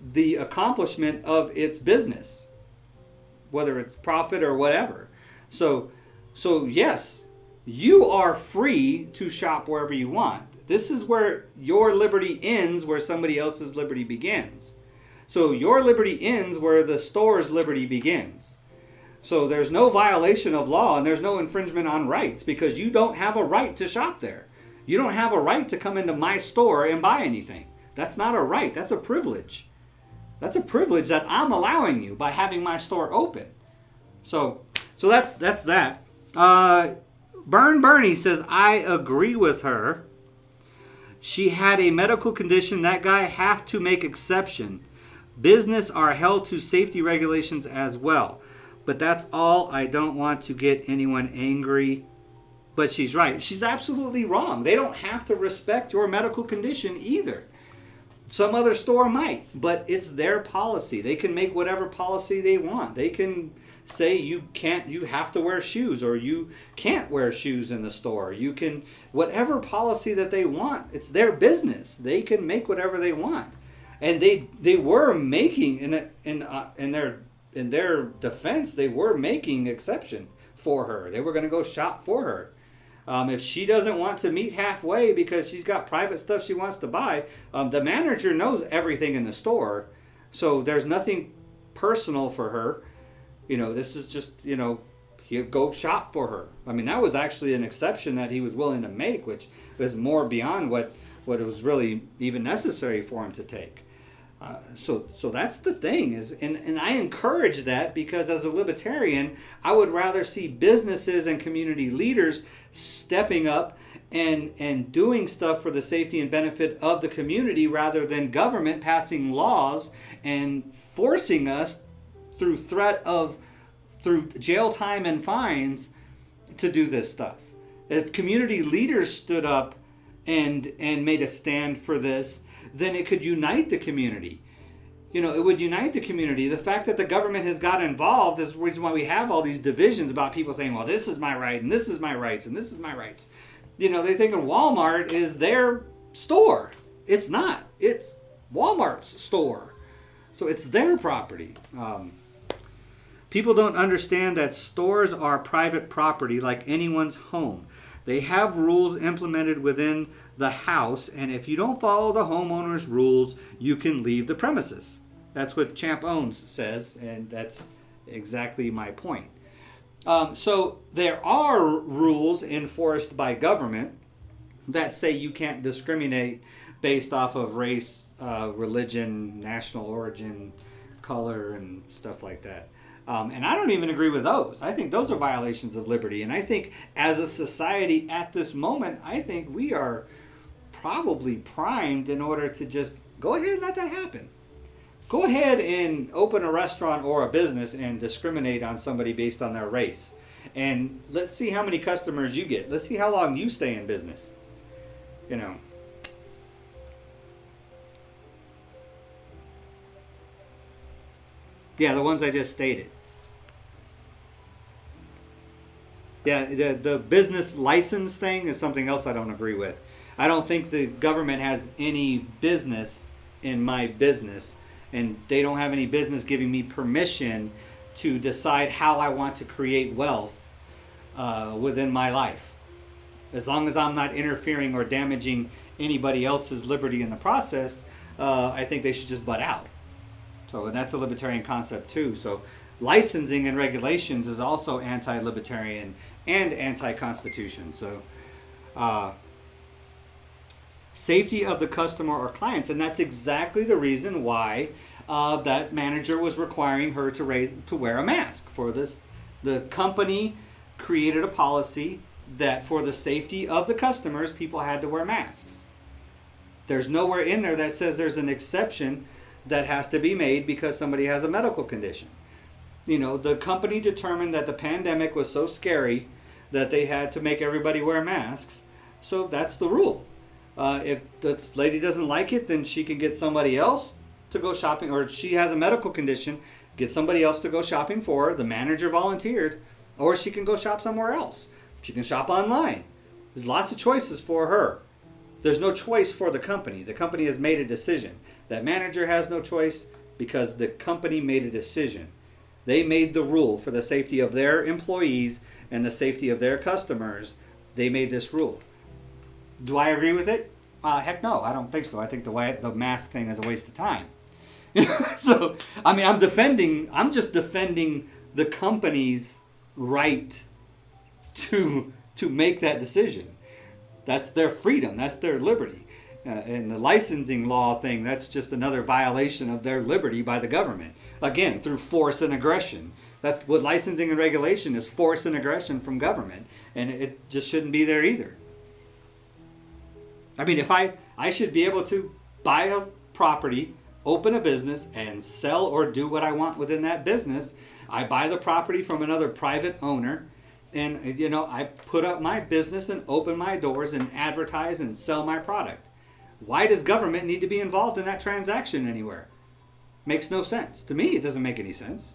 the accomplishment of its business, whether it's profit or whatever. So yes, you are free to shop wherever you want. This is where your liberty ends, where somebody else's liberty begins. So your liberty ends where the store's liberty begins. So there's no violation of law and there's no infringement on rights because you don't have a right to shop there. You don't have a right to come into my store and buy anything. That's not a right. That's a privilege. That's a privilege that I'm allowing you by having my store open. So that's that. Burn Bernie says, I agree with her. She had a medical condition. That guy have to make exception. Business are held to safety regulations as well. But that's all. I don't want to get anyone angry. But she's right. She's absolutely wrong. They don't have to respect your medical condition either. Some other store might, but it's their policy. They can make whatever policy they want. They can say you have to wear shoes, or you can't wear shoes in the store. You can, whatever policy that they want, it's their business. They can make whatever they want. And they were making in their defense, they were making exception for her. They were going to go shop for her. If she doesn't want to meet halfway because she's got private stuff she wants to buy, the manager knows everything in the store. So there's nothing personal for her. This is just, he'll go shop for her. I mean, that was actually an exception that he was willing to make, which was more beyond what it was really even necessary for him to take. So that's the thing and I encourage that because as a libertarian, I would rather see businesses and community leaders stepping up and doing stuff for the safety and benefit of the community rather than government passing laws and forcing us through jail time and fines to do this stuff. If community leaders stood up and made a stand for this, then it could unite the community. It would unite the community. The fact that the government has got involved is the reason why we have all these divisions about people saying, well, this is my right, and this is my rights, and this is my rights. They think of Walmart is their store. It's not. It's Walmart's store. So it's their property. People don't understand that stores are private property like anyone's home. They have rules implemented within the house, and if you don't follow the homeowner's rules, you can leave the premises. That's what Champ Owns says, and that's exactly my point. So there are rules enforced by government that say you can't discriminate based off of race, religion, national origin, color, and stuff like that. And I don't even agree with those. I think those are violations of liberty. And I think as a society at this moment, I think we are probably primed in order to just go ahead and let that happen. Go ahead and open a restaurant or a business and discriminate on somebody based on their race. And let's see how many customers you get. Let's see how long you stay in business. Yeah, the ones I just stated. Yeah, the business license thing is something else I don't agree with. I don't think the government has any business in my business, and they don't have any business giving me permission to decide how I want to create wealth within my life. As long as I'm not interfering or damaging anybody else's liberty in the process, I think they should just butt out. So that's a libertarian concept too. So licensing and regulations is also anti-libertarian and anti-constitution. So safety of the customer or clients, and that's exactly the reason why that manager was requiring her to wear a mask for this. The company created a policy that for the safety of the customers, people had to wear masks. There's nowhere in there that says there's an exception that has to be made because somebody has a medical condition. The company determined that the pandemic was so scary that they had to make everybody wear masks. So that's the rule. If this lady doesn't like it, then she can get somebody else to go shopping, or she has a medical condition, get somebody else to go shopping for her. The manager volunteered, or she can go shop somewhere else. She can shop online. There's lots of choices for her. There's no choice for the company. The company has made a decision. That manager has no choice because the company made a decision. They made the rule for the safety of their employees and the safety of their customers. They made this rule. Do I agree with it? Heck no, I don't think so. I think the mask thing is a waste of time. So, I mean, I'm just defending the company's right to make that decision. That's their freedom. That's their liberty. And the licensing law thing, that's just another violation of their liberty by the government. Again, through force and aggression. That's what licensing and regulation is, force and aggression from government. And it just shouldn't be there either. I mean, if I should be able to buy a property, open a business, and sell or do what I want within that business. I buy the property from another private owner, and I put up my business and open my doors and advertise and sell my product. Why does government need to be involved in that transaction anywhere? Makes no sense. To me, it doesn't make any sense.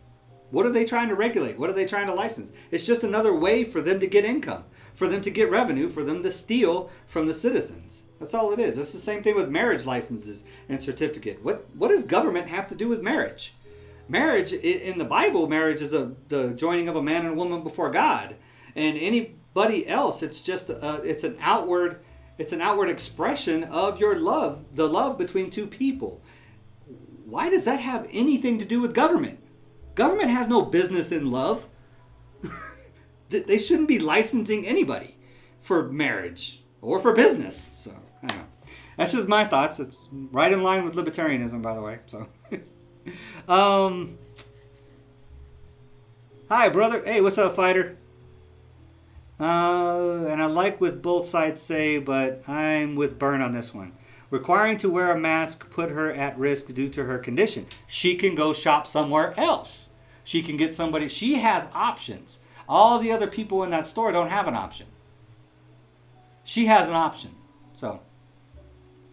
What are they trying to regulate? What are they trying to license? It's just another way for them to get income, for them to get revenue, for them to steal from the citizens. That's all it is. It's the same thing with marriage licenses and certificate. What does government have to do with marriage? Marriage, in the Bible, marriage is the joining of a man and a woman before God. And anybody else, it's just it's an outward expression of your love, the love between two people. Why does that have anything to do with government? Government has no business in love. They shouldn't be licensing anybody for marriage or for business. So, I don't know. That's just my thoughts. It's right in line with libertarianism, by the way. So, hi, brother. Hey, what's up, fighter? And I like what both sides say, but I'm with Byrne on this one. Requiring to wear a mask put her at risk due to her condition. She can go shop somewhere else. She can get somebody. She has options. All the other people in that store don't have an option. She has an option. So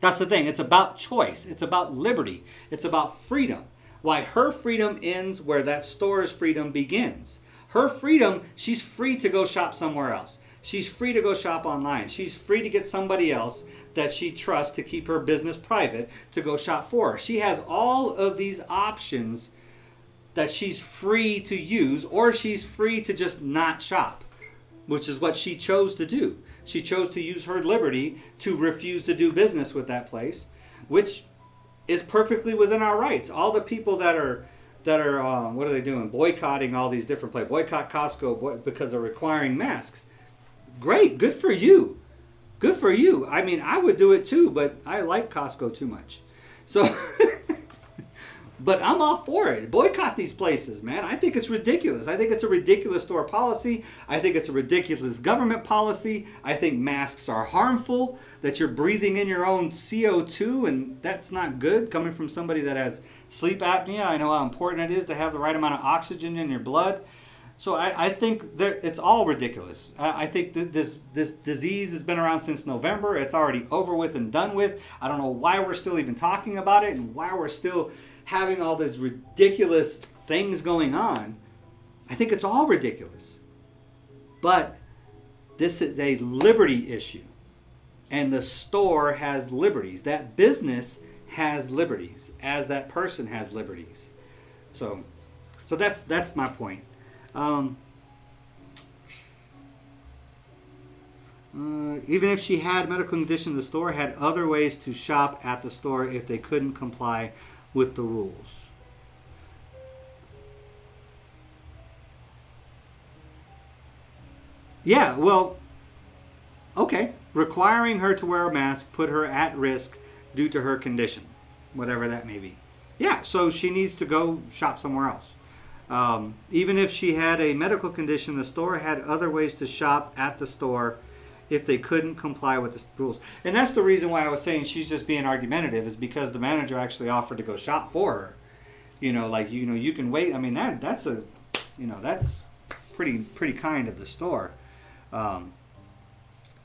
that's the thing. It's about choice. It's about liberty. It's about freedom. Why her freedom ends where that store's freedom begins. Her freedom, she's free to go shop somewhere else. She's free to go shop online. She's free to get somebody else that she trusts to keep her business private to go shop for her. She has all of these options that she's free to use, or she's free to just not shop, which is what she chose to do. She chose to use her liberty to refuse to do business with that place, which is perfectly within our rights. All the people that are what are they doing? Boycotting all these different places. Boycott Costco because they're requiring masks. Great, good for you. Good for you. I mean, I would do it too, but I like Costco too much. So, but I'm all for it. Boycott these places, man. I think it's ridiculous. I think it's a ridiculous store policy. I think it's a ridiculous government policy. I think masks are harmful, that you're breathing in your own CO2, and that's not good coming from somebody that has sleep apnea. I know how important it is to have the right amount of oxygen in your blood. So I think that it's all ridiculous. I think that this disease has been around since November. It's already over with and done with. I don't know why we're still even talking about it and why we're still having all these ridiculous things going on. I think it's all ridiculous. But this is a liberty issue. And the store has liberties. That business has liberties, as that person has liberties. So that's my point. Even if she had medical condition, the store had other ways to shop at the store if they couldn't comply with the rules. Yeah, well, okay. Requiring her to wear a mask put her at risk due to her condition, whatever that may be. Yeah, so she needs to go shop somewhere else. Even if she had a medical condition, the store had other ways to shop at the store if they couldn't comply with the rules. And that's the reason why I was saying she's just being argumentative, is because the manager actually offered to go shop for her. You can wait. I mean, that's pretty kind of the store.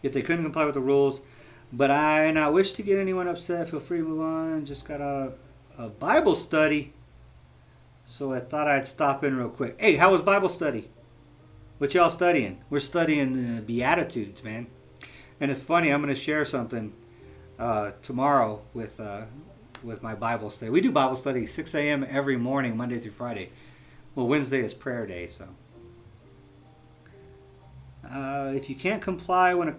if they couldn't comply with the rules. But I not wish to get anyone upset. Feel free to move on. Just got out of a Bible study, so I thought I'd stop in real quick. Hey, how was Bible study? What y'all studying? We're studying the Beatitudes, man. And it's funny. I'm going to share something tomorrow with my Bible study. We do Bible study 6 a.m. every morning, Monday through Friday. Well, Wednesday is prayer day, so. If you can't comply, then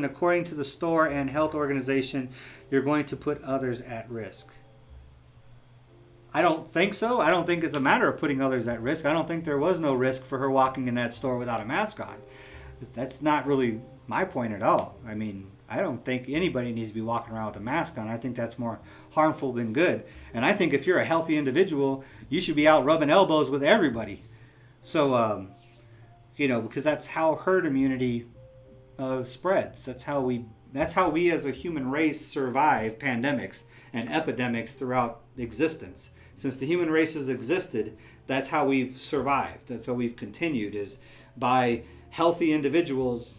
according to the store and health organization, you're going to put others at risk. I don't think so. I don't think it's a matter of putting others at risk. I don't think there was no risk for her walking in that store without a mask on. That's not really my point at all. I mean, I don't think anybody needs to be walking around with a mask on. I think that's more harmful than good. And I think if you're a healthy individual, you should be out rubbing elbows with everybody. So, because that's how herd immunity spreads. That's how we as a human race survive pandemics and epidemics throughout existence. Since the human race has existed, that's how we've survived. That's how we've continued, is by healthy individuals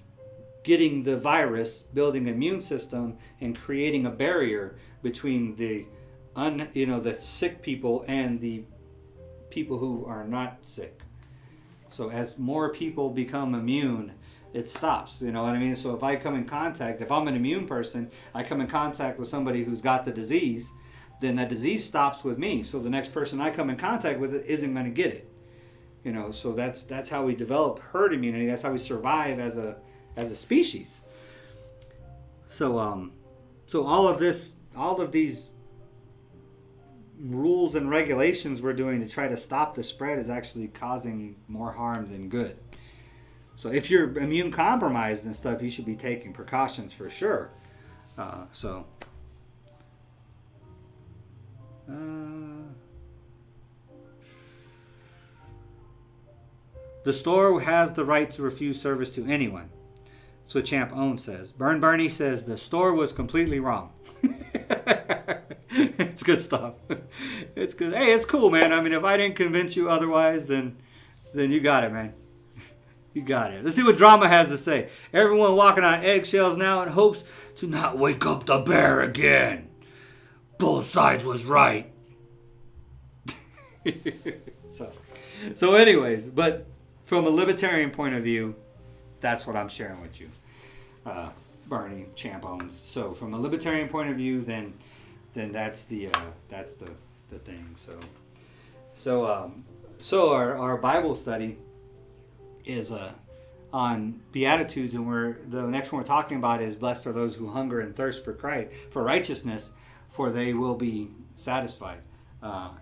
getting the virus, building an immune system, and creating a barrier between the sick people and the people who are not sick. So as more people become immune, it stops. You know what I mean? So if I'm an immune person, I come in contact with somebody who's got the disease, then that disease stops with me. So the next person I come in contact with isn't going to get it. So that's how we develop herd immunity. That's how we survive as a species. So all of these rules and regulations we're doing to try to stop the spread is actually causing more harm than good. So if you're immune compromised and stuff, you should be taking precautions for sure. The store has the right to refuse service to anyone. That's what Champ Own says. Burn Bernie says the store was completely wrong. It's good stuff. It's good. Hey, it's cool, man. I mean, if I didn't convince you otherwise, then you got it, man. You got it. Let's see what Drama has to say. Everyone walking on eggshells now in hopes to not wake up the bear again. Both sides was right. So anyways, but from a libertarian point of view, that's what I'm sharing with you. Bernie, Champ Owns. So from a libertarian point of view, then that's the thing. So our Bible study is on Beatitudes, and the next one we're talking about is blessed are those who hunger and thirst for Christ, for righteousness, for they will be satisfied. So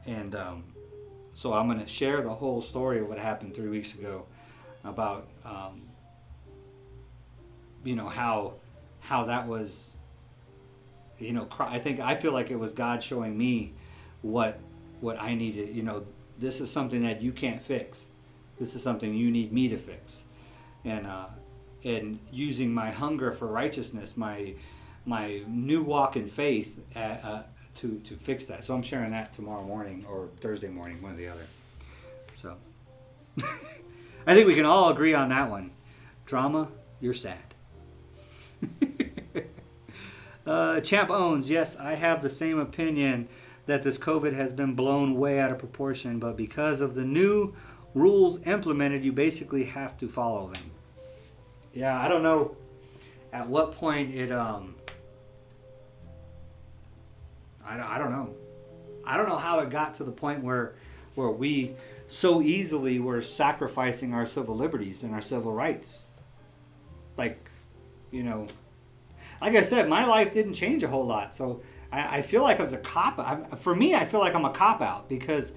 I'm going to share the whole story of what happened 3 weeks ago about how that was, I feel like it was God showing me what I needed. This is something that you can't fix. This is something you need me to fix. And using my hunger for righteousness, my new walk in faith to fix that. So I'm sharing that tomorrow morning or Thursday morning, one or the other. So I think we can all agree on that one. Drama, you're sad. Champ Owns, yes, I have the same opinion that this COVID has been blown way out of proportion, but because of the new rules implemented, you basically have to follow them. Yeah, I don't know at what point it I don't know. I don't know how it got to the point where we so easily were sacrificing our civil liberties and our civil rights. Like I said, my life didn't change a whole lot. So I feel like it was a cop. For me, I feel like I'm a cop out because,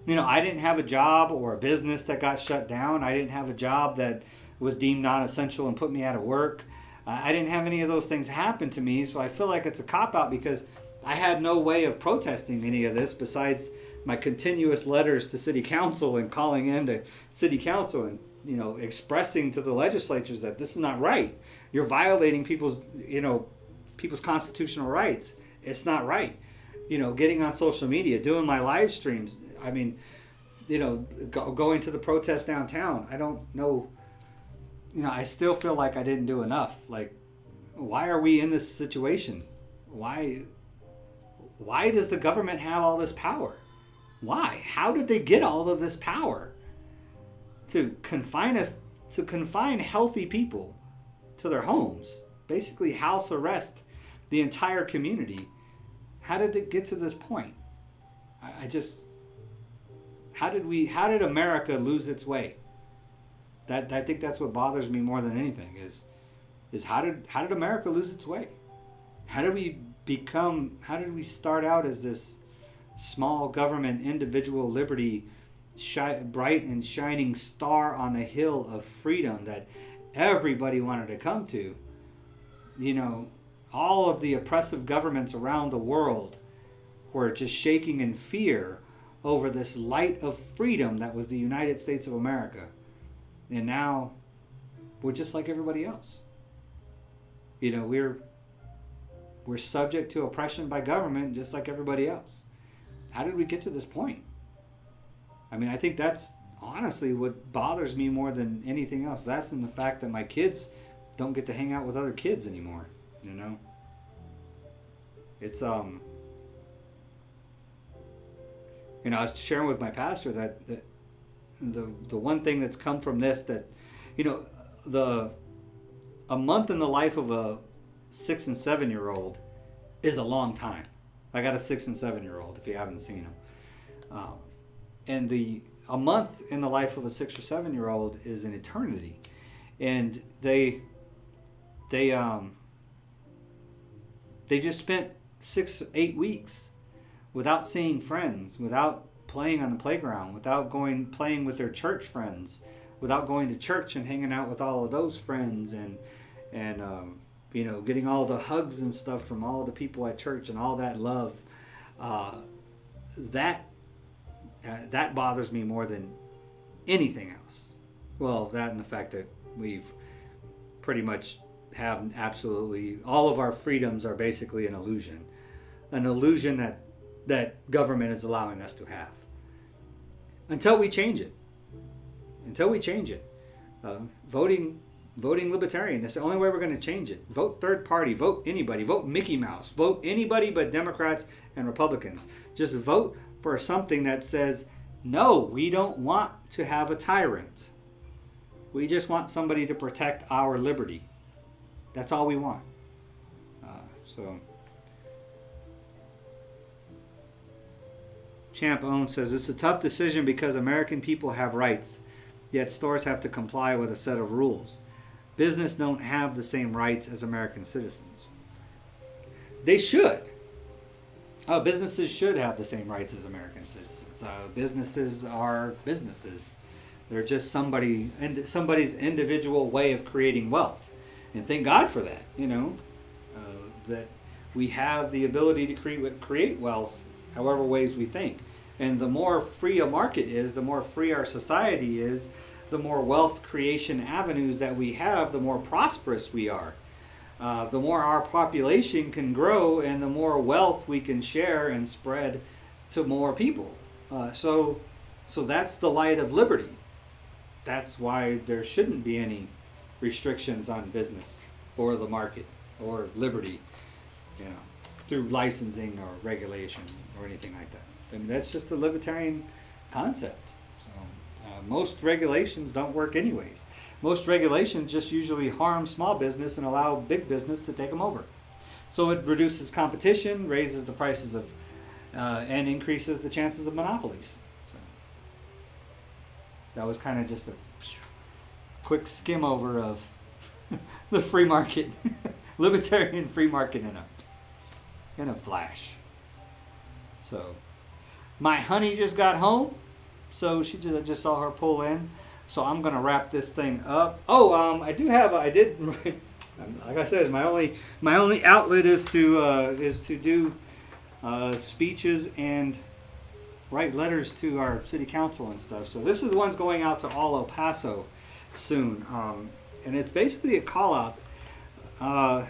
I didn't have a job or a business that got shut down. I didn't have a job that was deemed non-essential and put me out of work. I didn't have any of those things happen to me. So I feel like it's a cop out because I had no way of protesting any of this besides my continuous letters to city council and calling into city council and, expressing to the legislatures that this is not right. You're violating people's constitutional rights. It's not right. Getting on social media, doing my live streams. I mean, going to the protest downtown. I don't know. I still feel like I didn't do enough. Like, why are we in this situation? Why does the government have all this power? Why? How did they get all of this power to confine healthy people to their homes? Basically house arrest the entire community. How did it get to this point? How did America lose its way? I think that's what bothers me more than anything is how did America lose its way? How did we start out as this small government, individual liberty, bright and shining star on the hill of freedom that everybody wanted to come to? All of the oppressive governments around the world were just shaking in fear over this light of freedom that was the United States of America. And now we're just like everybody else. We're subject to oppression by government just like everybody else. How did we get to this point? I think that's honestly what bothers me more than anything else. That's in the fact that my kids don't get to hang out with other kids anymore. It's I was sharing with my pastor that the one thing that's come from this, that a month in the life of a 6 and 7 year old is a long time. I got a 6 and 7 year old if you haven't seen them, and a month in the life of a 6 or 7 year old is an eternity, and they just spent 6 or 8 weeks without seeing friends, without playing on the playground, without playing with their church friends, without going to church and hanging out with all of those friends, and getting all the hugs and stuff from all the people at church and all that love. That bothers me more than anything else. Well, that and the fact that we've pretty much have absolutely all of our freedoms are basically an illusion that government is allowing us to have. Until we change it. Voting libertarian. That's the only way we're going to change it. Vote third party. Vote anybody. Vote Mickey Mouse. Vote anybody but Democrats and Republicans. Just vote for something that says, no, we don't want to have a tyrant. We just want somebody to protect our liberty. That's all we want. Champ Own says, it's a tough decision because American people have rights, yet stores have to comply with a set of rules. Business don't have the same rights as American citizens. They should. Businesses should have the same rights as American citizens. Businesses are businesses. They're just somebody's individual way of creating wealth. And thank God for that, that we have the ability to create wealth however ways we think. And the more free a market is, the more free our society is, the more wealth creation avenues that we have, the more prosperous we are. The more our population can grow and the more wealth we can share and spread to more people. So that's the light of liberty. That's why there shouldn't be any restrictions on business or the market or liberty, through licensing or regulation or anything like that. That's just a libertarian concept. So most regulations don't work anyways. Most regulations just usually harm small business and allow big business to take them over. So it reduces competition, raises the prices of, and increases the chances of monopolies. So that was kind of just a quick skim over of the free market, libertarian free market in a flash. So my honey just got home, so I just saw her pull in. So I'm gonna wrap this thing up. I did. Like I said, my only outlet is to do speeches and write letters to our city council and stuff. So this is the one's going out to all El Paso soon, and it's basically a call out. I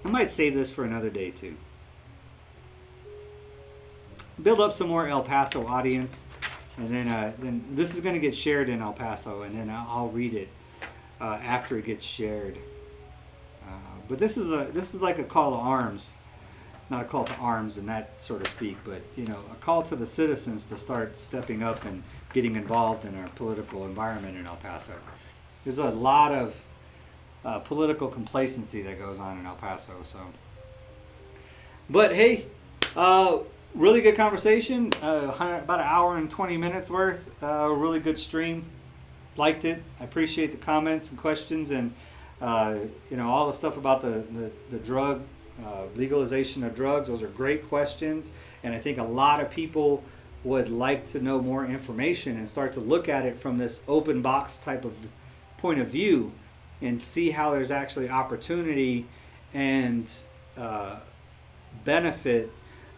might save this for another day too. Build up some more El Paso audience, and then this is going to get shared in El Paso, and then I'll read it after it gets shared. But this is like a call to arms, not a call to arms in that, so to speak, but a call to the citizens to start stepping up and getting involved in our political environment in El Paso. There's a lot of political complacency that goes on in El Paso. So, but hey, really good conversation. About an hour and 20 minutes worth. Really good stream. Liked it. I appreciate the comments and questions, and all the stuff about the drug legalization of drugs. Those are great questions, and I think a lot of people would like to know more information and start to look at it from this open box type of point of view and see how there's actually opportunity and benefit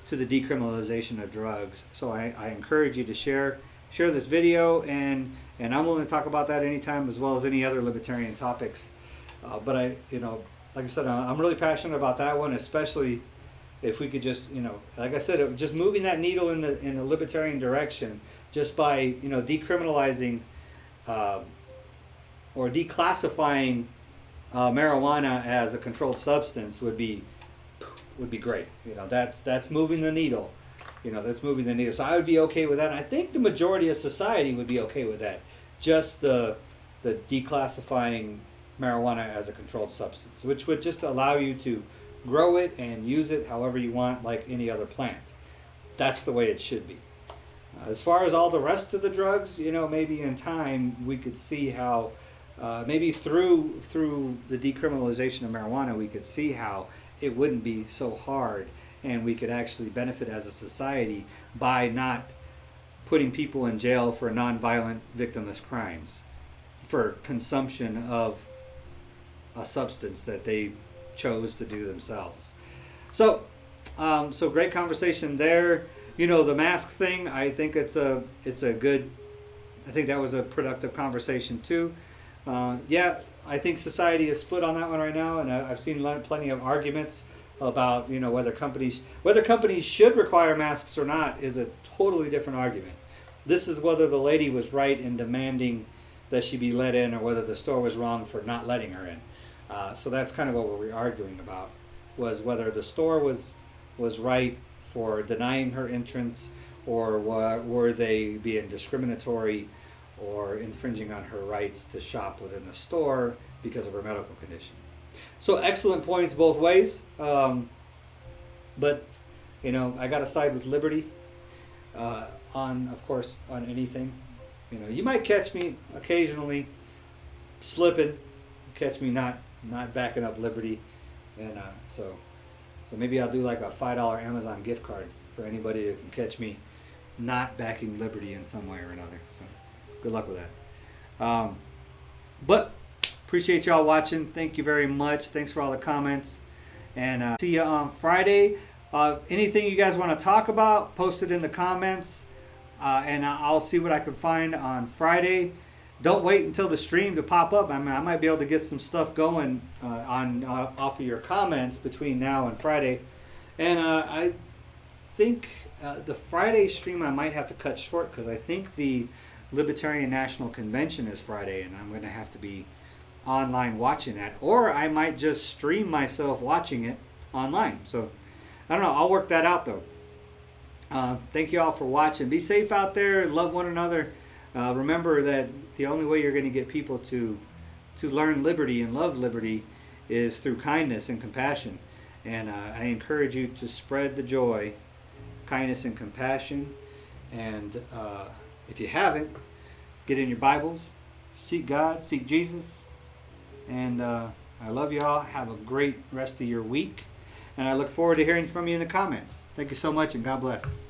to the decriminalization of drugs. So I encourage you to share this video, and I'm willing to talk about that anytime, as well as any other libertarian topics. But like I said, I'm really passionate about that one, especially if we could just, like I said, just moving that needle in the libertarian direction, just by decriminalizing or declassifying marijuana as a controlled substance would be great. That's moving the needle. That's moving the needle. So I would be okay with that. And I think the majority of society would be okay with that. Just the declassifying marijuana as a controlled substance, which would just allow you to grow it and use it however you want, like any other plant. That's the way it should be. As far as all the rest of the drugs, maybe in time we could see how, maybe through the decriminalization of marijuana, we could see how it wouldn't be so hard, and we could actually benefit as a society by not putting people in jail for non-violent victimless crimes for consumption of a substance that they chose to do themselves. So great conversation there. The mask thing, I think it's a good, I think that was a productive conversation too. Yeah, I think society is split on that one right now, and I've seen plenty of arguments about whether companies should require masks or not is a totally different argument. This is whether the lady was right in demanding that she be let in, or whether the store was wrong for not letting her in. So that's kind of what we're arguing about, was whether the store was right for denying her entrance, or were they being discriminatory or infringing on her rights to shop within the store because of her medical condition. So excellent points both ways. But I got to side with liberty on anything. You might catch me occasionally slipping, catch me not backing up liberty, and so maybe I'll do like a $5 Amazon gift card for anybody that can catch me not backing liberty in some way or another. So good luck with that. But appreciate y'all watching. Thank you very much. Thanks for all the comments, and see you on Friday. Anything you guys want to talk about, post it in the comments, and I'll see what I can find on Friday. Don't wait until the stream to pop up. I might be able to get some stuff going off of your comments between now and Friday. And I think the Friday stream I might have to cut short, because I think the Libertarian National Convention is Friday, and I'm going to have to be online watching that. Or I might just stream myself watching it online. So I don't know. I'll work that out, though. Thank you all for watching. Be safe out there. Love one another. Remember that the only way you're going to get people to learn liberty and love liberty is through kindness and compassion. And I encourage you to spread the joy, kindness, and compassion. And if you haven't, get in your Bibles, seek God, seek Jesus. And I love you all. Have a great rest of your week. And I look forward to hearing from you in the comments. Thank you so much, and God bless.